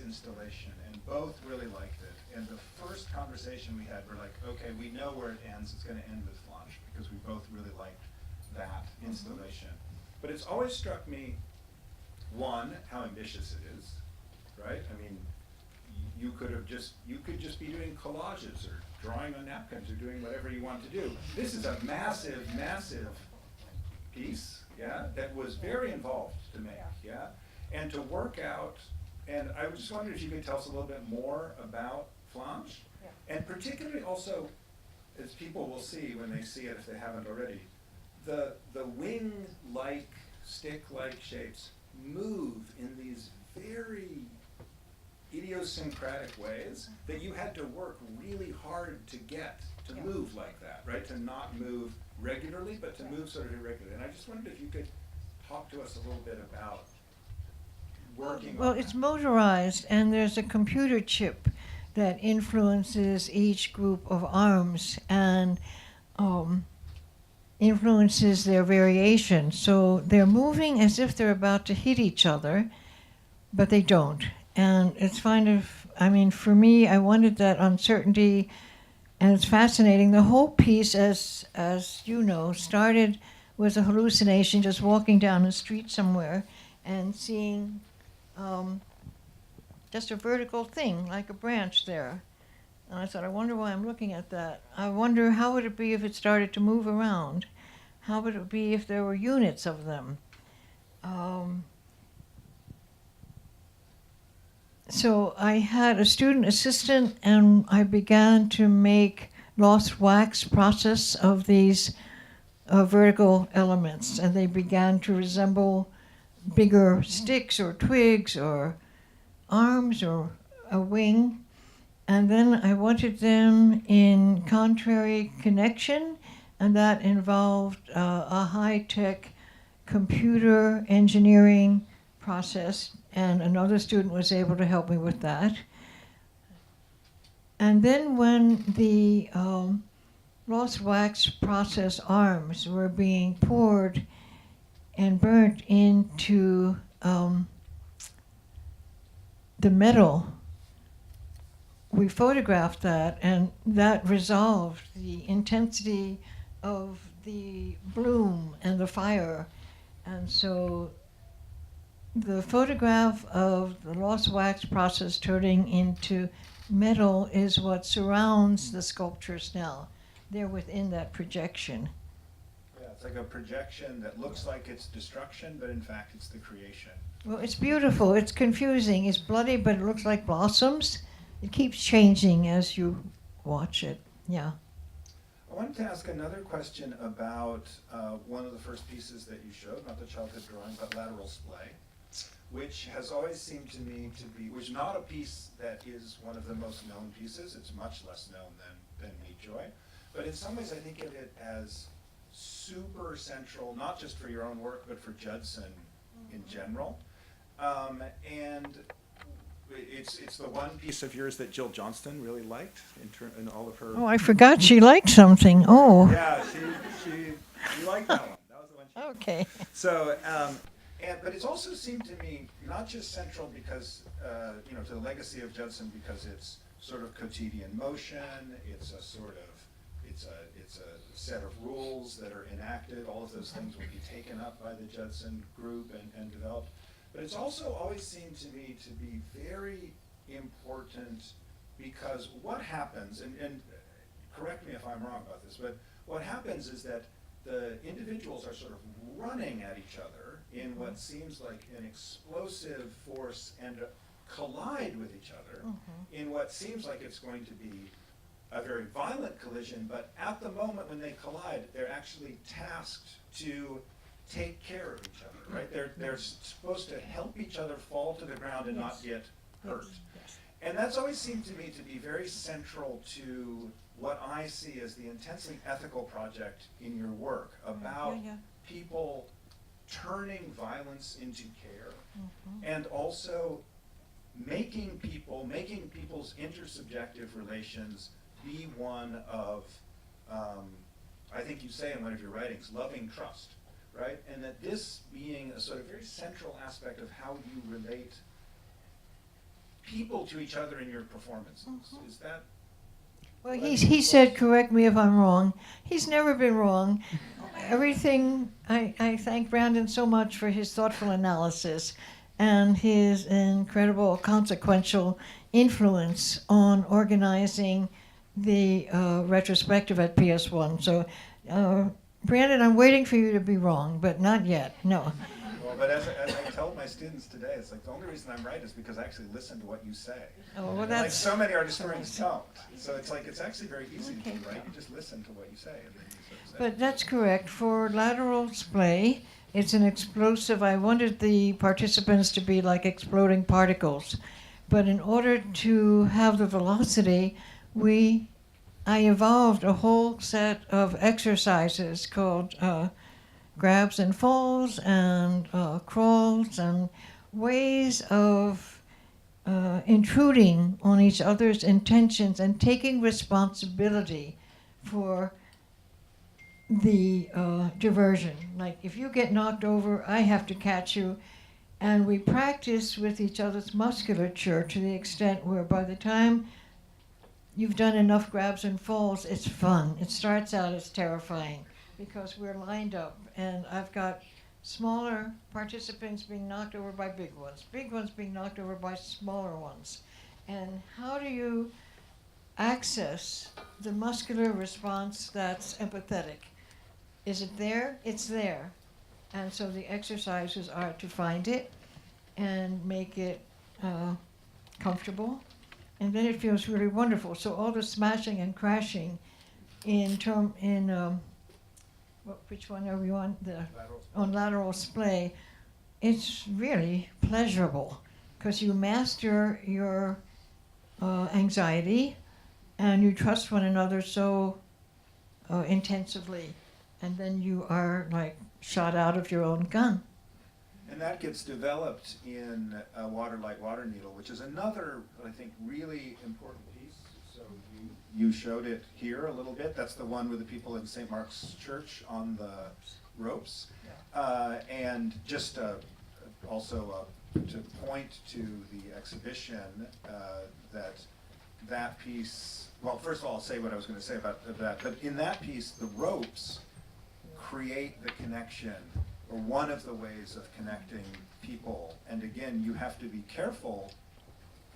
installation and both really liked it. And the first conversation we had, we're like, okay, we know where it ends. It's going to end with Flange, because we both really liked that installation. But it's always struck me, one, how ambitious it is, right? I mean, you could just be doing collages or drawing on napkins or doing whatever you want to do. This is a massive, massive piece, yeah, that was very involved to make, yeah? And to work out, and I just wondered if you could tell us a little bit more about Flange, and particularly also, as people will see when they see it, if they haven't already, the wing-like, stick-like shapes move in these very idiosyncratic ways that you had to work really hard to get to move like that, right? To not move regularly, but to move sort of irregularly. And I just wondered if you could talk to us a little bit about working Well, on it's that. motorized, and there's a computer chip that influences each group of arms and influences their variation. So they're moving as if they're about to hit each other, but they don't. And it's kind of, I mean, for me, I wanted that uncertainty, and it's fascinating. The whole piece, as you know, started with a hallucination, just walking down the street somewhere and seeing just a vertical thing, like a branch there. And I thought, I wonder why I'm looking at that. I wonder how would it be if it started to move around? How would it be if there were units of them? So I had a student assistant, and I began to make lost wax process of these vertical elements, and they began to resemble bigger sticks or twigs or arms or a wing. And then I wanted them in contrary connection, and that involved a high-tech computer engineering process, and another student was able to help me with that. And then when the lost wax process arms were being poured and burnt into the metal, we photographed that, and that resolved the intensity of the bloom and the fire. And so the photograph of the lost wax process turning into metal is what surrounds the sculptures now. They're within that projection. Yeah, it's like a projection that looks like it's destruction, but in fact it's the creation. Well, it's beautiful. It's confusing. It's bloody, but it looks like blossoms. It keeps changing as you watch it. Yeah. I wanted to ask another question about one of the first pieces that you showed, not the childhood drawing, but lateral splay, which has always seemed to me to be, which is not a piece that is one of the most known pieces. It's much less known than Meet Joy. But in some ways I think of it as super central, not just for your own work, but for Judson in general. And it's the one piece of yours that Jill Johnston really liked in all of her. Oh, I forgot she liked something. Oh. Yeah, she liked that one. That was the one she Okay. So, But it's also seemed to me not just central because, to the legacy of Judson, because it's sort of quotidian motion, it's a set of rules that are enacted, all of those things will be taken up by the Judson group and developed. But it's also always seemed to me to be very important because what happens, and correct me if I'm wrong about this, but what happens is that the individuals are sort of running at each other in what seems like an explosive force and collide with each other in what seems like it's going to be a very violent collision, but at the moment when they collide, they're actually tasked to take care of each other, right? They're supposed to help each other fall to the ground and not get hurt. And that's always seemed to me to be very central to what I see as the intensely ethical project in your work about people turning violence into care and also making people's intersubjective relations be one of, I think you say in one of your writings, loving trust, right? And that this being a sort of very central aspect of how you relate people to each other in your performances. Is that? Well, he said, correct me if I'm wrong. He's never been wrong. Everything, I thank Branden so much for his thoughtful analysis and his incredible consequential influence on organizing the retrospective at PS1. So, Branden, I'm waiting for you to be wrong, but not yet, no. Well, but as I tell my students today, it's like the only reason I'm right is because I actually listen to what you say. Oh, well, And that's... like so many art historians don't. So it's like, it's actually very easy to do, right? You just listen to what you say and then you sort of say. But that's correct. For lateral splay, it's an explosive. I wanted the participants to be like exploding particles. But in order to have the velocity, I evolved a whole set of exercises called grabs and falls and crawls and ways of intruding on each other's intentions and taking responsibility for the diversion. Like if you get knocked over, I have to catch you. And we practice with each other's musculature to the extent where by the time you've done enough grabs and falls, it's fun. It starts out as terrifying because we're lined up and I've got smaller participants being knocked over by big ones being knocked over by smaller ones. And how do you access the muscular response that's empathetic? Is it there? It's there. And so the exercises are to find it and make it comfortable. And then it feels really wonderful. So all the smashing and crashing which one are we on? On lateral splay. It's really pleasurable because you master your anxiety and you trust one another so intensively. And then you are like shot out of your own gun. And that gets developed in Water Light Water Needle, which is another, I think, really important piece. So you showed it here a little bit. That's the one with the people in St. Mark's Church on the ropes. And just also to point to the exhibition that piece, well, first of all, I'll say what I was going to say about that. But in that piece, the ropes create the connection, or one of the ways of connecting people. And again, you have to be careful,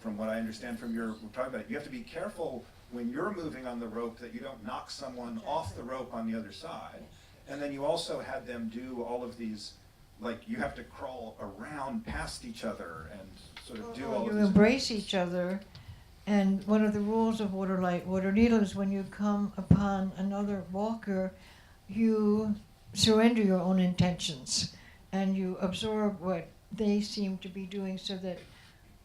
from what I understand from we're talking about it, you have to be careful when you're moving on the rope that you don't knock someone off the rope on the other side. And then you also had them do all of these, like you have to crawl around past each other and sort of do all of You these. embrace each other. And one of the rules of Water Light Water Needle is when you come upon another walker, you surrender your own intentions and you absorb what they seem to be doing so that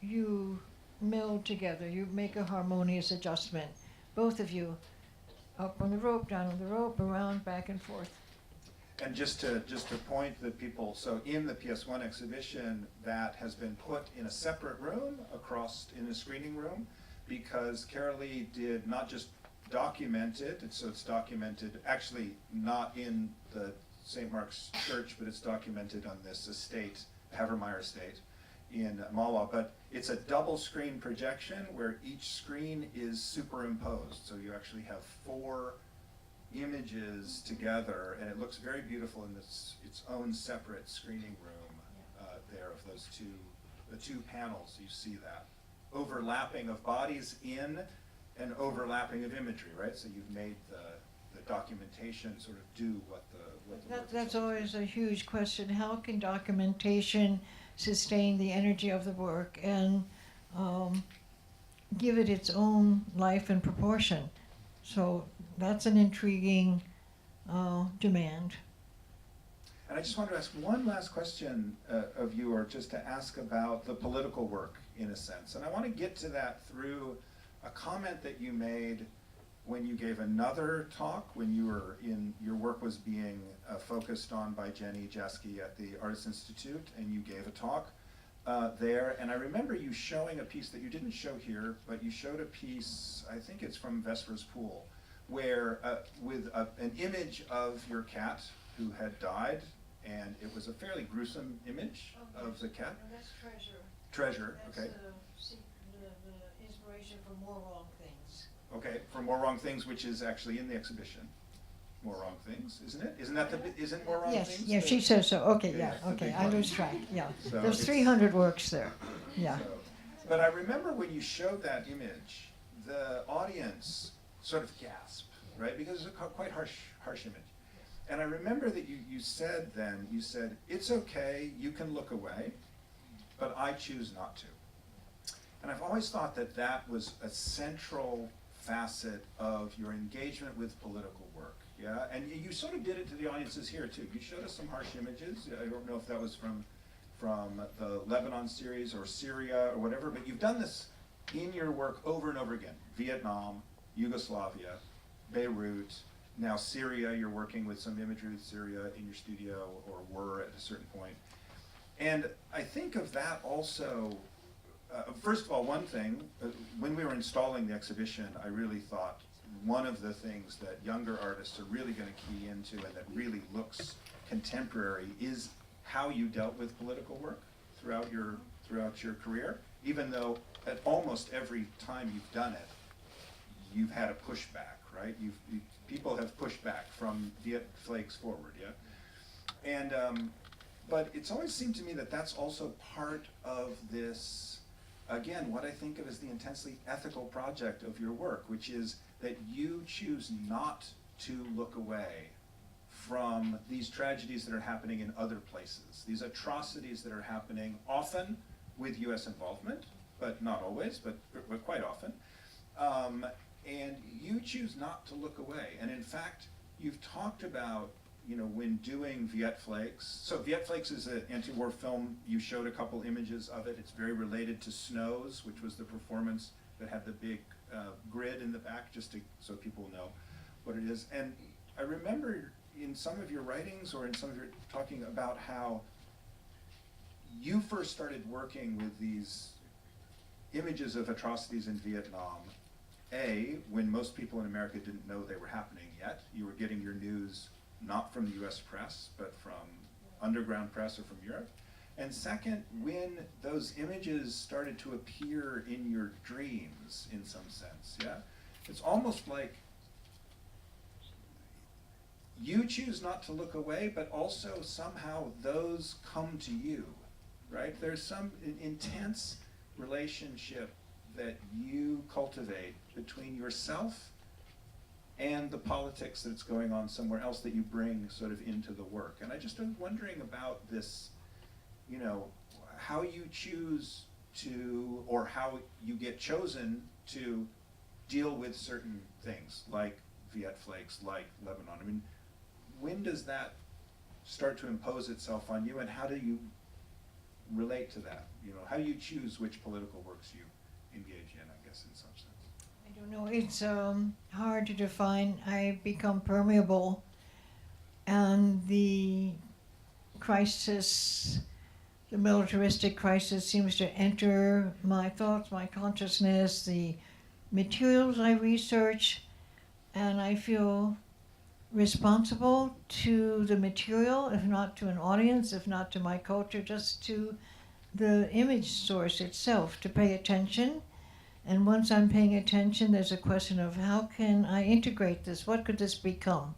you meld together, you make a harmonious adjustment. Both of you, up on the rope, down on the rope, around, back and forth. And just to point the people, so in the PS1 exhibition, that has been put in a separate room in a screening room, because Carolee did not just document it, so it's documented actually not in the St. Mark's Church, but it's documented on this estate, Havermeyer Estate in MoMA. But it's a double screen projection where each screen is superimposed. So you actually have 4 images together, and it looks very beautiful in its own separate screening room there of the two panels. You see that overlapping of bodies in and overlapping of imagery, right? So you've made the documentation sort of do what the work is That's supposed to always do. a huge question. How can documentation sustain the energy of the work and give it its own life and proportion? So that's an intriguing demand. And I just wanted to ask one last question of you, or just to ask about the political work, in a sense. And I want to get to that through a comment that you made when you gave another talk, when your work was being focused on by Jenny Jaski at the Artists Institute, and you gave a talk there. And I remember you showing a piece that you didn't show here, but you showed a piece, I think it's from Vesper's Pool, where with an image of your cat who had died, and it was a fairly gruesome image of the cat. No, that's treasure. Treasure, okay. That's the inspiration for More Wrong Things. Okay, for More Wrong Things, which is actually in the exhibition. More Wrong Things, isn't it? Isn't More Wrong Yes, Things? yeah, she says so. Okay, Yeah, yeah, it's the okay, big I one. lose track, yeah. So There's it's- 300 works there, yeah. So, but I remember when you showed that image, the audience sort of gasped, right? Because it's a quite harsh image. And I remember that you said then, it's okay, you can look away, but I choose not to. And I've always thought that that was a central facet of your engagement with political work, yeah? And you sort of did it to the audiences here too. You showed us some harsh images. I don't know if that was from the Lebanon series or Syria or whatever, but you've done this in your work over and over again. Vietnam, Yugoslavia, Beirut, now Syria. You're working with some imagery with Syria in your studio, or were at a certain point. And I think of that also, first of all, one thing, when we were installing the exhibition, I really thought one of the things that younger artists are really going to key into, and that really looks contemporary, is how you dealt with political work throughout your career, even though at almost every time you've done it, you've had a pushback, right? People have pushed back from Viet Flakes forward, yeah? And, but it's always seemed to me that that's also part of this, again, what I think of as the intensely ethical project of your work, which is that you choose not to look away from these tragedies that are happening in other places, these atrocities that are happening often with US involvement, but not always, but quite often. And you choose not to look away. And in fact, you've talked about, when doing Viet Flakes. So Viet Flakes is an anti-war film. You showed a couple images of it. It's very related to Snows, which was the performance that had the big grid in the back, just so people know what it is. And I remember in some of your writings, or in some of your talking about how you first started working with these images of atrocities in Vietnam, when most people in America didn't know they were happening yet. You were getting your news not from the US press, but from underground press or from Europe. And second, when those images started to appear in your dreams, in some sense, yeah? It's almost like you choose not to look away, but also somehow those come to you, right? There's some intense relationship that you cultivate between yourself and the politics that's going on somewhere else that you bring sort of into the work. And I just am wondering about this, how you choose to, or how you get chosen to deal with certain things, like Viet Flakes, like Lebanon. I mean, when does that start to impose itself on you, and how do you relate to that? How do you choose which political works you engage in, I guess, in some sense? I don't know, it's hard to define. I become permeable, and the crisis, the militaristic crisis, seems to enter my thoughts, my consciousness, the materials I research, and I feel responsible to the material, if not to an audience, if not to my culture, just to the image source itself, to pay attention. And once I'm paying attention, there's a question of how can I integrate this? What could this become?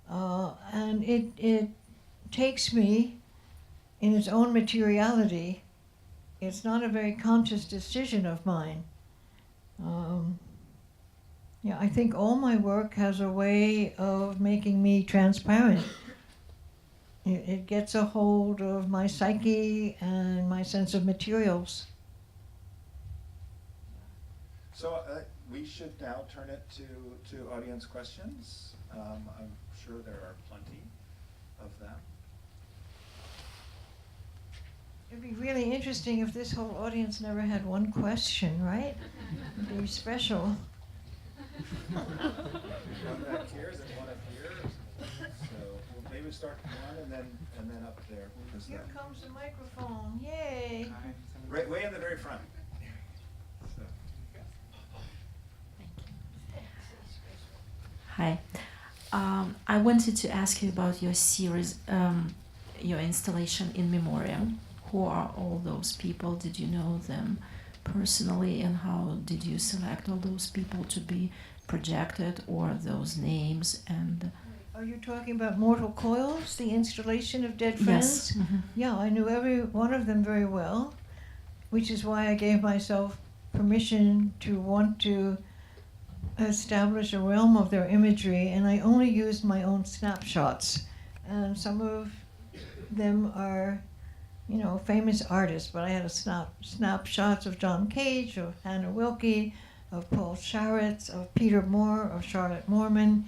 And it takes me in its own materiality. It's not a very conscious decision of mine. Yeah, I think all my work has a way of making me transparent. It gets a hold of my psyche and my sense of materials. So we should now turn it to audience questions. I'm sure there are plenty of them. It'd be really interesting if this whole audience never had one question, right? It'd be special. One back here, is it one up here? So we'll maybe start one and then up there. Here comes the microphone, yay! Right, way in the very front. So. Hi. I wanted to ask you about your series, your installation in memoriam. Who are all those people? Did you know them personally, and how did you select all those people to be projected, or those names? And Are you talking about Mortal Coils, the installation of dead friends? yes, Yeah, I knew every one of them very well, which is why I gave myself permission to want to establish a realm of their imagery, and I only used my own snapshots. And some of them are, famous artists, but I had snapshots of John Cage, of Hannah Wilke, of Paul Sharits, of Peter Moore, of Charlotte Moorman,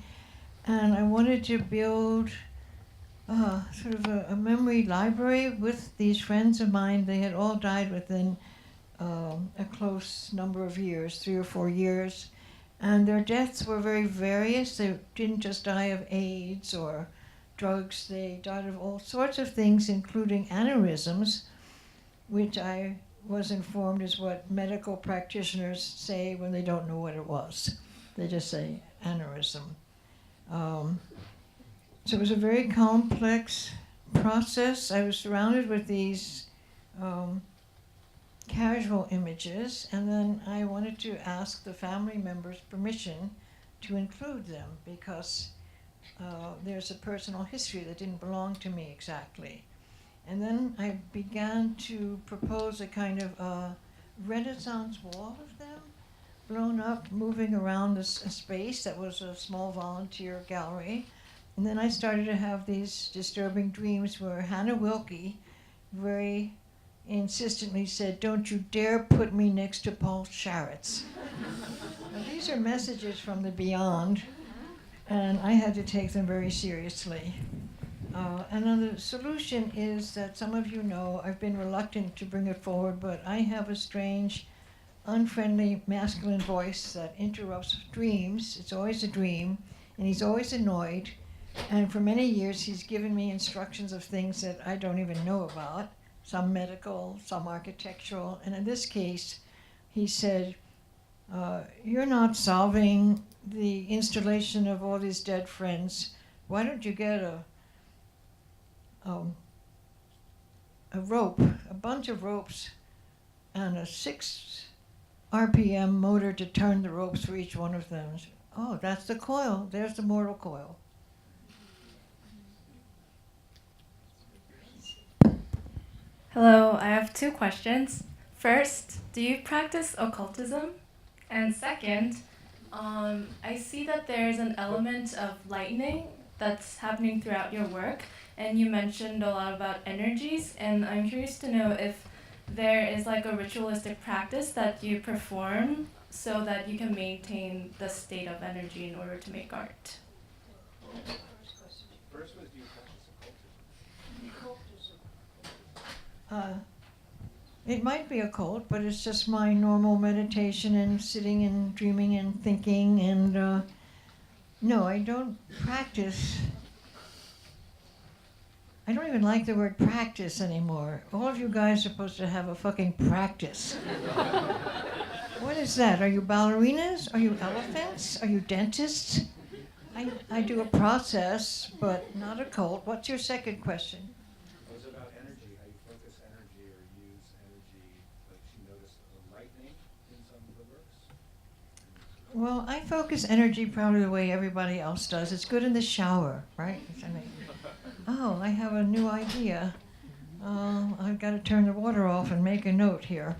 and I wanted to build sort of a memory library with these friends of mine. They had all died within a close number of years, 3 or 4 years, and their deaths were very various. They didn't just die of AIDS or drugs. They died of all sorts of things, including aneurysms, which I was informed is what medical practitioners say when they don't know what it was. They just say aneurysm. So it was a very complex process. I was surrounded with these casual images, and then I wanted to ask the family members permission to include them, because there's a personal history that didn't belong to me exactly. And then I began to propose a kind of Renaissance wall of them, blown up, moving around a space that was a small volunteer gallery. And then I started to have these disturbing dreams where Hannah Wilke very insistently said, "Don't you dare put me next to Paul Sharits." Now, these are messages from the beyond, and I had to take them very seriously. And then the solution is that some of you know I've been reluctant to bring it forward, but I have a strange, unfriendly masculine voice that interrupts dreams. It's always a dream, and he's always annoyed. And for many years, he's given me instructions of things that I don't even know about, some medical, some architectural. And in this case, he said, "You're not solving the installation of all these dead friends. Why don't you get a rope, a bunch of ropes, and a 6 RPM motor to turn the ropes for each one of them." Oh, that's the coil. There's the mortal coil. Hello, I have 2 questions. First, do you practice occultism? And second, I see that there's an element of lightning that's happening throughout your work, and you mentioned a lot about energies, and I'm curious to know if there is like a ritualistic practice that you perform so that you can maintain the state of energy in order to make art. First was, do you practice occultism? It might be occult, but it's just my normal meditation and sitting and dreaming and thinking. And no, I don't practice. I don't even like the word practice anymore. All of you guys are supposed to have a fucking practice. What is that? Are you ballerinas? Are you elephants? Are you dentists? I do a process, but not a cult. What's your second question? It was about energy, how you focus energy or use energy. Like she noticed the lightning in some of the works. Well, I focus energy probably the way everybody else does. It's good in the shower, right? I mean, oh, I have a new idea. I've got to turn the water off and make a note here.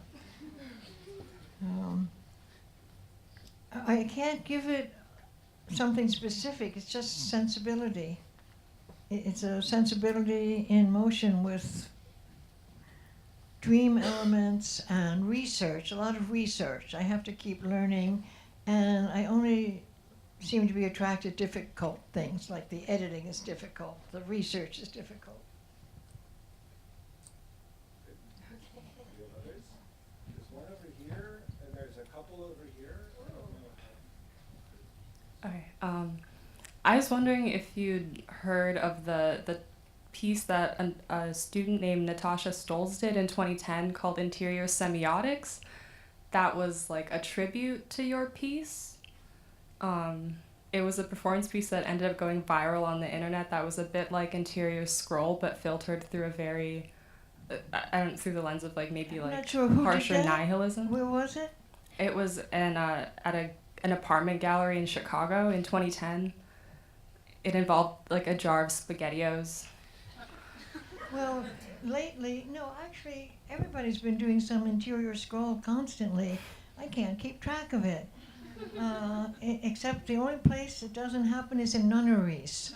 I can't give it something specific. It's just sensibility. It's a sensibility in motion with dream elements and research, a lot of research. I have to keep learning, and I only seem to be attracted to difficult things, like the editing is difficult, the research is difficult. Do you have others? There's one over here, and there's a couple over here. I don't know. Okay. I was wondering if you'd heard of the piece that a student named Natasha Stolz did in 2010 called Interior Semiotics. That was like a tribute to your piece. It was a performance piece that ended up going viral on the internet. That was a bit like Interior Scroll, but filtered through a very, through the lens of like maybe I'm like not sure who harsher did that. nihilism. Where was it? It was at an apartment gallery in Chicago in 2010. It involved like a jar of SpaghettiOs. Well, lately, no, actually, everybody's been doing some interior scroll constantly. I can't keep track of it. Except the only place it doesn't happen is in nunneries.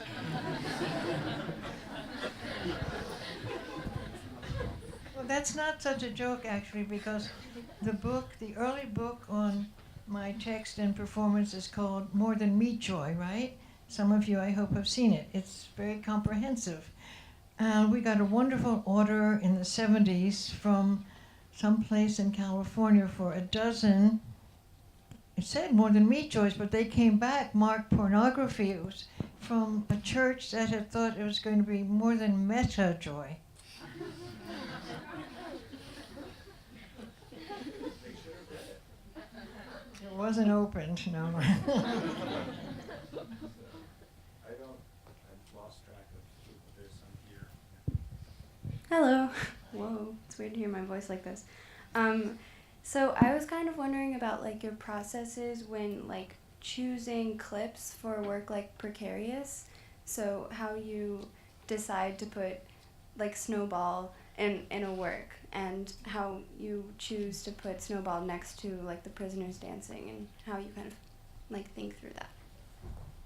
Well, that's not such a joke, actually, because the early book on my text and performance is called More Than Meat Joy, right? Some of you, I hope, have seen it. It's very comprehensive. We got a wonderful order in the 70s from some place in California for a dozen. It said More Than Meat Joys, but they came back marked pornography. It was from a church that had thought it was going to be more than meta joy. It wasn't opened, no. I've lost track of people. There's some here. Hello. Whoa, it's weird to hear my voice like this. So I was kind of wondering about like your processes when like choosing clips for work like Precarious. So how you decide to put like Snowball in a work, and how you choose to put Snowball next to like the prisoners dancing, and how you kind of like think through that.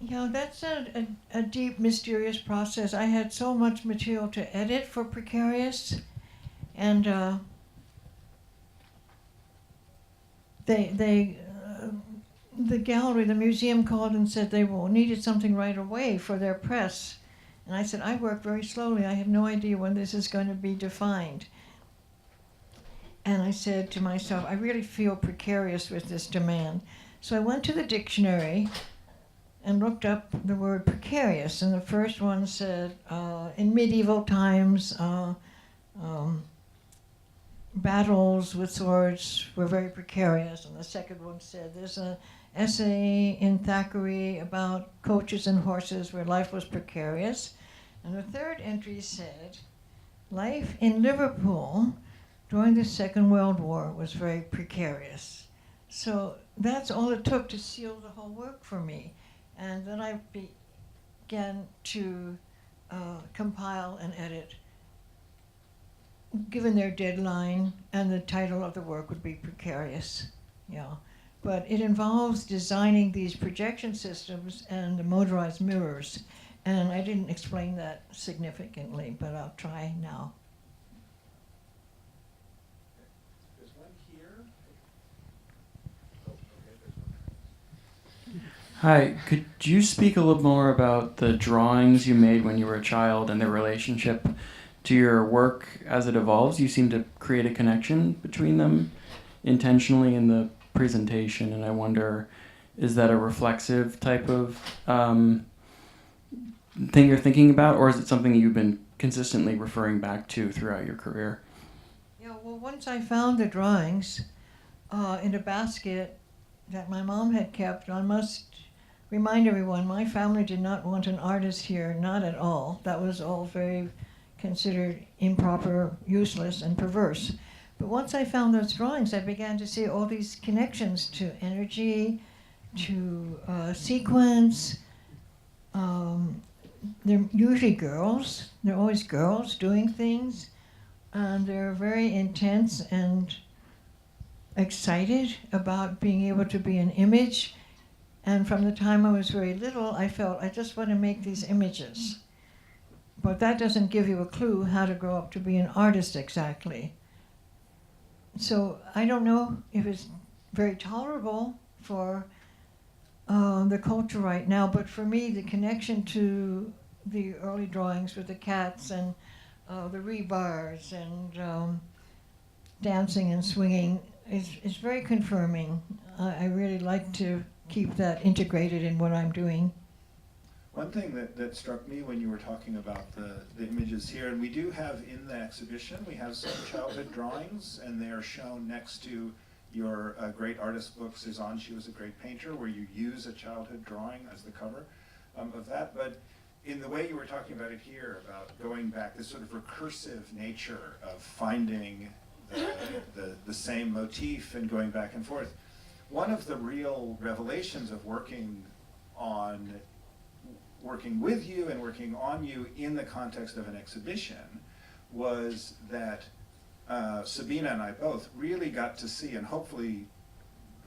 Yeah, that's a deep, mysterious process. I had so much material to edit for Precarious, and the gallery, the museum called and said they needed something right away for their press. And I said, I work very slowly. I have no idea when this is going to be defined. And I said to myself, I really feel precarious with this demand. So I went to the dictionary and looked up the word precarious. And the first one said, in medieval times, battles with swords were very precarious. And the second one said, there's an essay in Thackeray about coaches and horses where life was precarious. And the third entry said, life in Liverpool during the Second World War was very precarious. So that's all it took to seal the whole work for me. And then I began to compile and edit, given their deadline, and the title of the work would be Precarious. Yeah. But it involves designing these projection systems and the motorized mirrors. And I didn't explain that significantly, but I'll try now. There's one here. Oh, okay, there's one. Hi, could you speak a little more about the drawings you made when you were a child and their relationship to your work as it evolves? You seem to create a connection between them intentionally in the presentation, and I wonder, is that a reflexive type of thing you're thinking about, or is it something you've been consistently referring back to throughout your career? Yeah, well, once I found the drawings in a basket that my mom had kept, remind everyone, my family did not want an artist here, not at all. That was all very considered improper, useless, and perverse. But once I found those drawings, I began to see all these connections to energy, to sequence. They're usually girls. They're always girls doing things. And they're very intense and excited about being able to be an image. And from the time I was very little, I felt I just want to make these images. But that doesn't give you a clue how to grow up to be an artist exactly. So I don't know if it's very tolerable for the culture right now, but for me, the connection to the early drawings with the cats and the rebars and dancing and swinging is very confirming. I really like to keep that integrated in what I'm doing. One thing that struck me when you were talking about the images here, and we do have in the exhibition, we have some childhood drawings, and they are shown next to your great artist book, Cezanne, She Was a Great Painter, where you use a childhood drawing as the cover of that. But in the way you were talking about it here, about going back, this sort of recursive nature of finding the same motif and going back and forth, one of the real revelations of working with you and working on you in the context of an exhibition was that Sabina and I both really got to see, and hopefully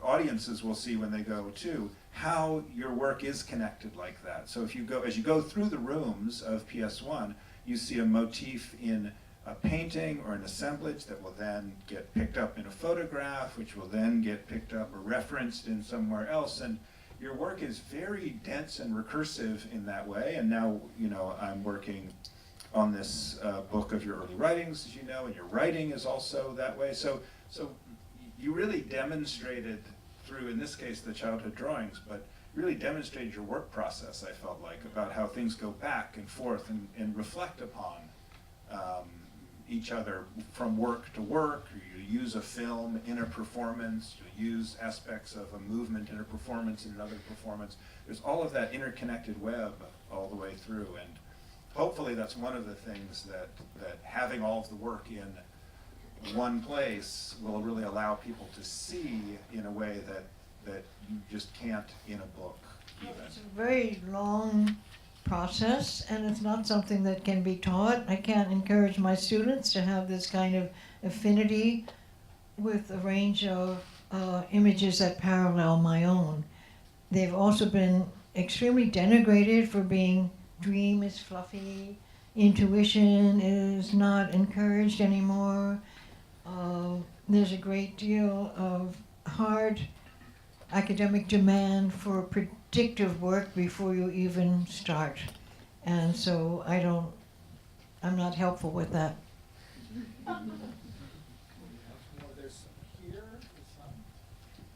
audiences will see when they go too, how your work is connected like that. So if you go, as you go through the rooms of PS1, you see a motif in a painting or an assemblage that will then get picked up in a photograph, which will then get picked up or referenced in somewhere else. And your work is very dense and recursive in that way. And now, you know, I'm working on this book of your early writings, as you know, and your writing is also that way. So you really demonstrated through, in this case, the childhood drawings, but really demonstrated your work process, I felt like, about how things go back and forth and reflect upon each other from work to work. You use a film in a performance, you use aspects of a movement in a performance in another performance. There's all of that interconnected web all the way through, and hopefully that's one of the things that having all of the work in one place will really allow people to see in a way that you just can't in a book even. It's a very long process, and it's not something that can be taught. I can't encourage my students to have this kind of affinity with a range of images that parallel my own. They've also been extremely denigrated for being dream is fluffy, intuition is not encouraged anymore. There's a great deal of hard academic demand for predictive work before you even start. And so I'm not helpful with that. There's some here,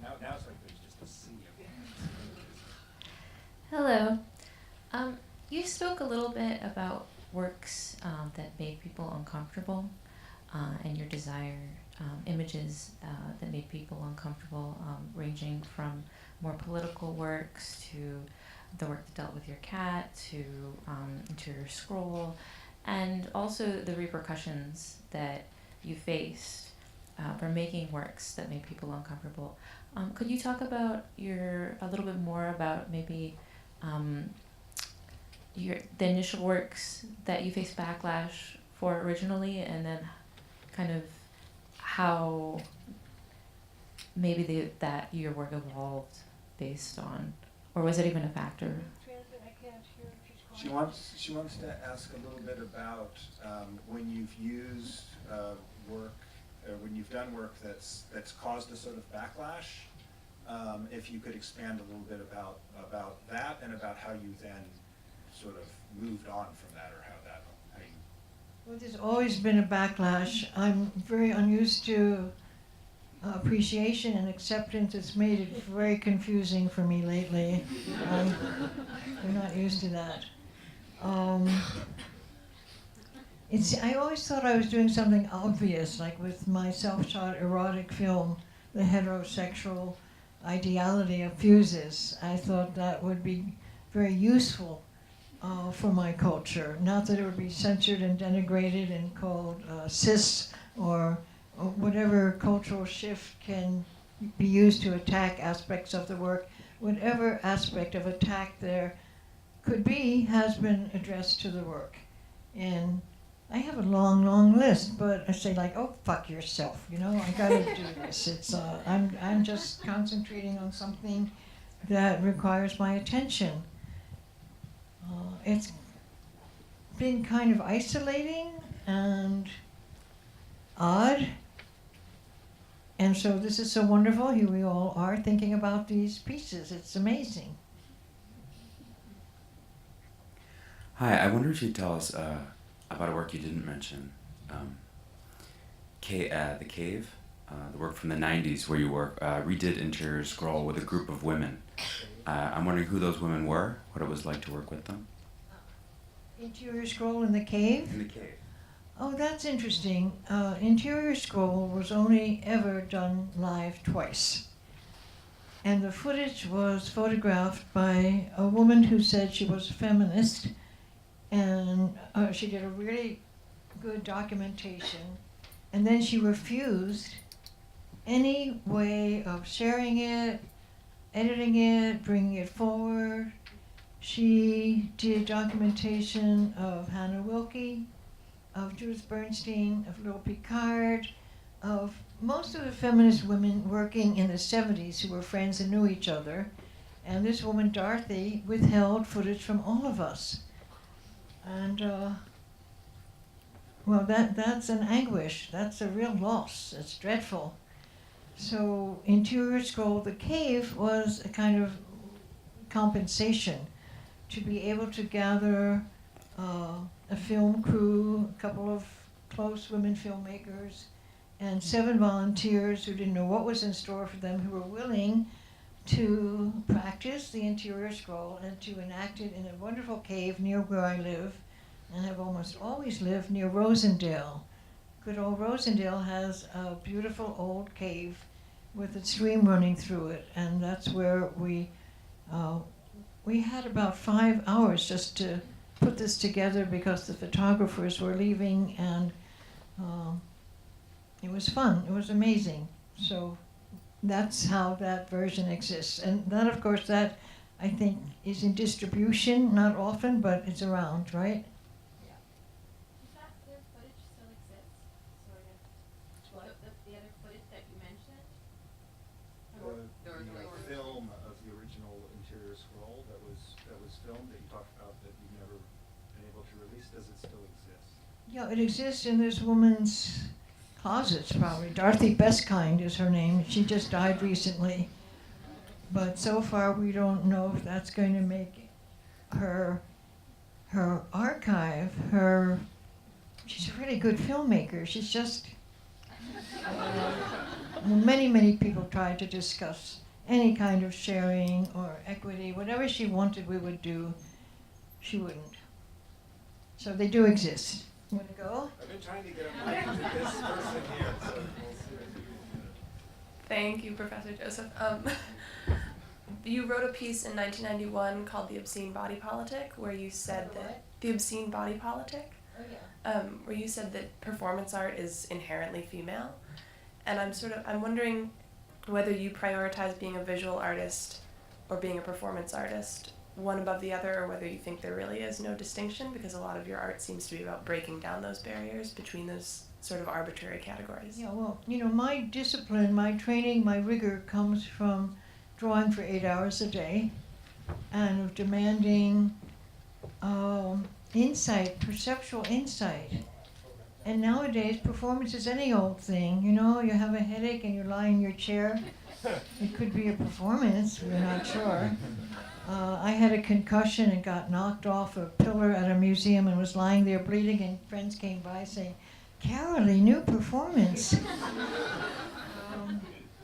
now it's like there's just a sea of Hello. You spoke a little bit about works that made people uncomfortable and your desire, images that made people uncomfortable, ranging from more political works to the work that dealt with your cat to interior scroll, and also the repercussions that you faced for making works that made people uncomfortable. Could you talk about a little bit more about maybe the initial works that you faced backlash for originally, and then kind of how maybe that your work evolved based on, or was it even a factor? She wants to ask a little bit about when you've used work, or when you've done work that's caused a sort of backlash. If you could expand a little bit about that, and about how you then sort of moved on from that, or how you. Well, there's always been a backlash. I'm very unused to appreciation and acceptance. It's made it very confusing for me lately. I'm not used to that. I always thought I was doing something obvious, like with my self-taught erotic film, the heterosexual ideality of fuses. I thought that would be very useful for my culture. Not that it would be censored and denigrated and called cis or whatever cultural shift can be used to attack aspects of the work. Whatever aspect of attack there could be has been addressed to the work. And I have a long, long list, but I say like, oh, fuck yourself, you know, I gotta do this. It's, I'm just concentrating on something that requires my attention. It's been kind of isolating and odd. And so this is so wonderful. Here we all are thinking about these pieces. It's amazing. Hi, I wonder if you'd tell us about a work you didn't mention. The Cave, the work from the 90s where you redid interior scroll with a group of women. I'm wondering who those women were, what it was like to work with them. Interior scroll in the cave? In the cave. Oh, that's interesting. Interior scroll was only ever done live twice. And the footage was photographed by a woman who said she was a feminist, and she did a really good documentation. And then she refused any way of sharing it, editing it, bringing it forward. She did documentation of Hannah Wilke, of Judith Bernstein, of Lil Picard, of most of the feminist women working in the 70s who were friends and knew each other. And this woman, Dorothy, withheld footage from all of us. And, well, that's an anguish. That's a real loss. It's dreadful. So Interior Scroll, the cave, was a kind of compensation to be able to gather a film crew, a couple of close women filmmakers, and 7 volunteers who didn't know what was in store for them, who were willing to practice the interior scroll and to enact it in a wonderful cave near where I live, and have almost always lived near Rosendale. Good old Rosendale has a beautiful old cave with a stream running through it, and that's where we had about 5 hours just to put this together because the photographers were leaving, and it was fun. It was amazing. So that's how that version exists. And that, of course, that I think is in distribution, not often, but it's around, right? Does that clear footage still exist? Sort of. The other footage that you mentioned? The film of the original interior scroll that was filmed that you talked about that you've never been able to release, does it still exist? Yeah, it exists in this woman's closets, probably. Dorothy Beskind is her name. She just died recently. But so far, we don't know if that's going to make her archive, she's a really good filmmaker. She's just, many people tried to discuss any kind of sharing or equity. Whatever she wanted we would do, she wouldn't. So they do exist. Want to go? I've been trying to get a mic to this person here, so we'll see if you can. Thank you, Professor Joseph. You wrote a piece in 1991 called "The Obscene Body Politic," where you said that the obscene body politic, where you said that performance art is inherently female, and I'm wondering whether you prioritize being a visual artist or being a performance artist, one above the other, or whether you think there really is no distinction, because a lot of your art seems to be about breaking down those barriers between those sort of arbitrary categories. Yeah, well, my discipline, my training, my rigor comes from drawing for 8 hours a day and of demanding insight, perceptual insight. And nowadays, performance is any old thing. You have a headache and you lie in your chair. It could be a performance, we're not sure. I had a concussion and got knocked off a pillar at a museum and was lying there bleeding, and friends came by saying, "Carolee, new performance."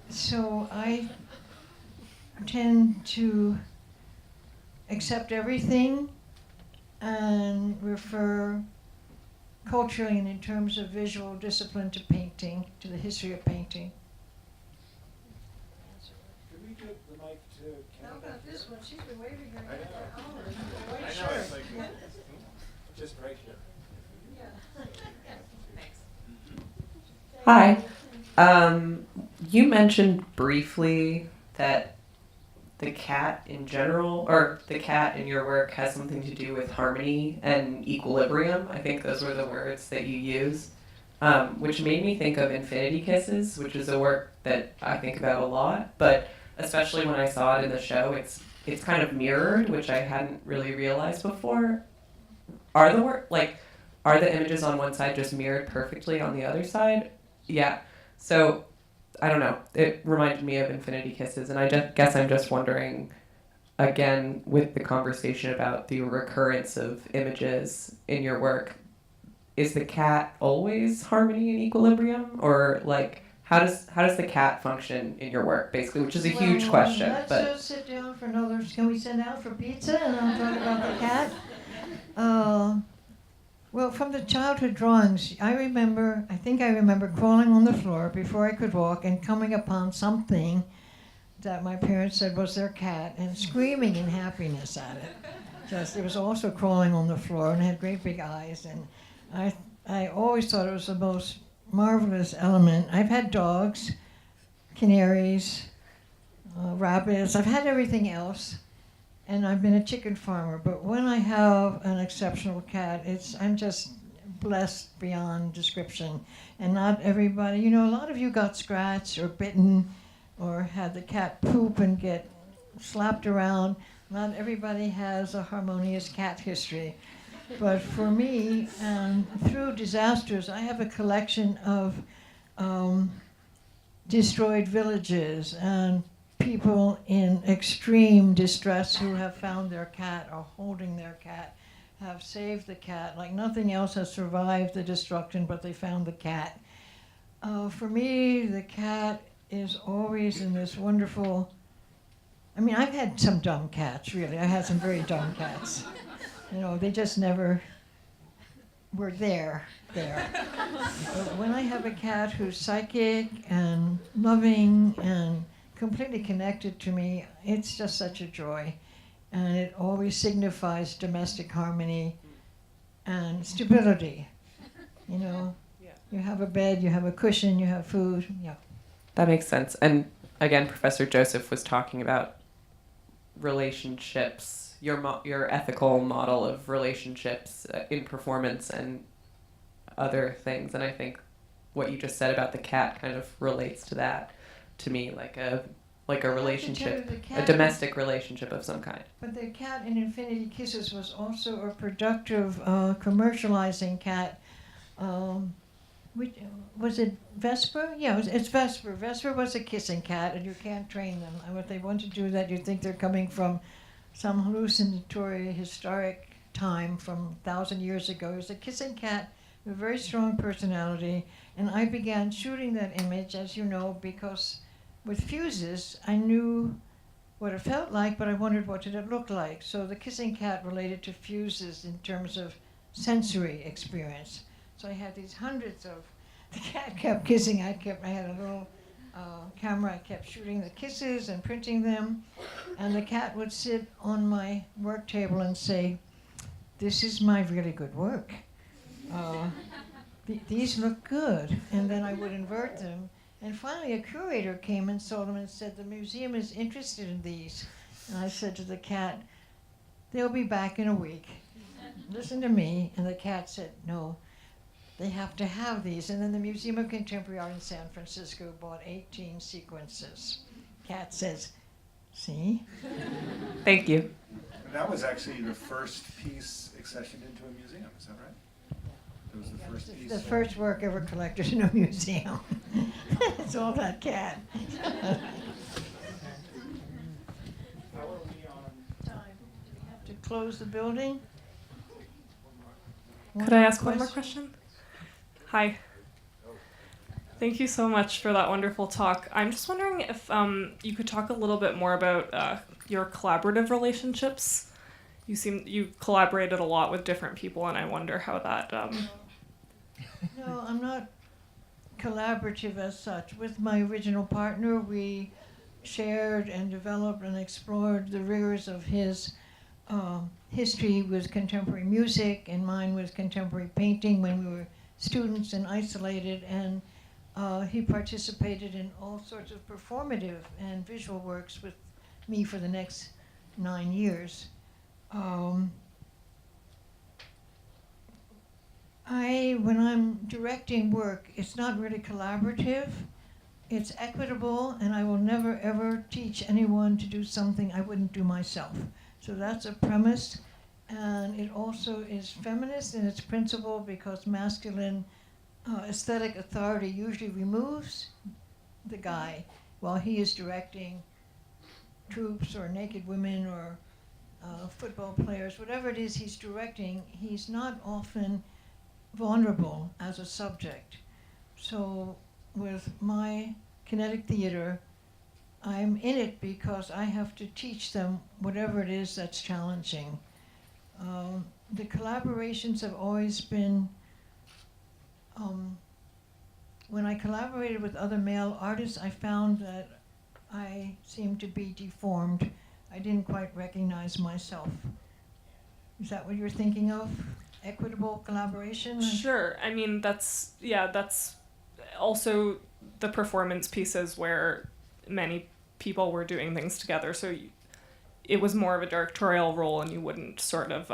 So I tend to accept everything and refer culturally and in terms of visual discipline to painting, to the history of painting. Could we do this one. She's been waving her I hand know. for hours. I know, Sure. it's like, just right here. Hi. You mentioned briefly that the cat in general, or the cat in your work, has something to do with harmony and equilibrium. I think those were the words that you used, which made me think of Infinity Kisses, which is a work that I think about a lot, but especially when I saw it in the show, it's kind of mirrored, which I hadn't really realized before. Are the images on one side just mirrored perfectly on the other side? Yeah. So, I don't know. It reminded me of Infinity Kisses, and I guess I'm just wondering, again, with the conversation about the recurrence of images in your work, is the cat always harmony and equilibrium, or like how does the cat function in your work, basically, which is a huge question. Let's But just sit down for another. Can we sit down for pizza and I'll talk about the cat? Well, from the childhood drawings, I think I remember crawling on the floor before I could walk and coming upon something that my parents said was their cat and screaming in happiness at it. It was also crawling on the floor and had great big eyes. And I always thought it was the most marvelous element. I've had dogs, canaries, rabbits. I've had everything else. And I've been a chicken farmer, but when I have an exceptional cat, I'm just blessed beyond description. And not everybody, a lot of you got scratched or bitten or had the cat poop and get slapped around. Not everybody has a harmonious cat history. But for me, through disasters, I have a collection of destroyed villages and people in extreme distress who have found their cat or holding their cat, have saved the cat. Like nothing else has survived the destruction, but they found the cat. For me, the cat is always in this wonderful, I've had some dumb cats, really. I had some very dumb cats. They just never were there. But when I have a cat who's psychic and loving and completely connected to me, it's just such a joy. And it always signifies domestic harmony and stability. You have a bed, you have a cushion, you have food. Yeah. that makes sense. And again, Professor Joseph was talking about relationships, your ethical model of relationships in performance and other things. And I think what you just said about the cat kind of relates to that, to me, like a relationship, a domestic relationship of some kind. But the cat in Infinity Kisses was also a productive commercializing cat. Was it Vesper? Yeah, it's Vesper. Vesper was a kissing cat, and you can't train them. And if they want to do that, you think they're coming from some hallucinatory, historic time from 1,000 years ago. It was a kissing cat with a very strong personality, and I began shooting that image, as you know, because with fuses, I knew what it felt like, but I wondered what did it look like. So the kissing cat related to fuses in terms of sensory experience. So I had these hundreds of, the cat kept kissing, I had a little camera, I kept shooting the kisses and printing them, and the cat would sit on my work table and say, "This is my really good work. These look good," and then I would invert them. And finally, a curator came and saw them and said, "The museum is interested in these." And I said to the cat, "They'll be back in a week. Listen to me." And the cat said, "No, they have to have these." And then the Museum of Contemporary Art in San Francisco bought 18 sequences. Cat says, "See?" Thank you. And that was actually the first piece accessioned into a museum, is that right? It was the first piece. The first work ever collected in a museum. It's all that cat. How are we on time? Do we have to close the building? Could I ask one more question? Hi. Thank you so much for that wonderful talk. I'm just wondering if you could talk a little bit more about your collaborative relationships. You collaborated a lot with different people, and I wonder how that. No, I'm not collaborative as such. With my original partner, we shared and developed and explored the rigors of his history with contemporary music, and mine with contemporary painting when we were students and isolated, and he participated in all sorts of performative and visual works with me for the next 9 years. When I'm directing work, it's not really collaborative, it's equitable, and I will never ever teach anyone to do something I wouldn't do myself. So that's a premise, and it also is feminist in its principle because masculine aesthetic authority usually removes the guy while he is directing troops or naked women or football players, whatever it is he's directing, he's not often vulnerable as a subject. So with my kinetic theater, I'm in it because I have to teach them whatever it is that's challenging. The collaborations have always been, when I collaborated with other male artists, I found that I seemed to be deformed. I didn't quite recognize myself. Is that what you're thinking of? Equitable collaboration? Sure. I mean, that's also the performance pieces where many people were doing things together. So it was more of a directorial role, and you wouldn't sort of,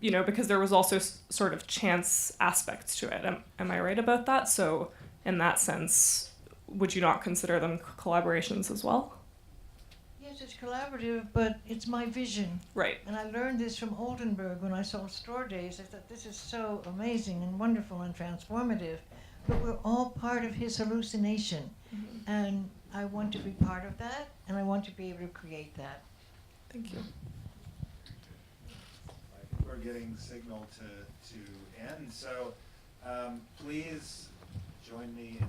because there was also sort of chance aspects to it. Am I right about that? So in that sense, would you not consider them collaborations as well? Yes, it's collaborative, but it's my vision. Right. And I learned this from Oldenburg when I saw Store Days. I thought, this is so amazing and wonderful and transformative, but we're all part of his hallucination. Mm-hmm. And I want to be part of that, and I want to be able to create that. Thank you. I think we're getting signal to end, so please join me in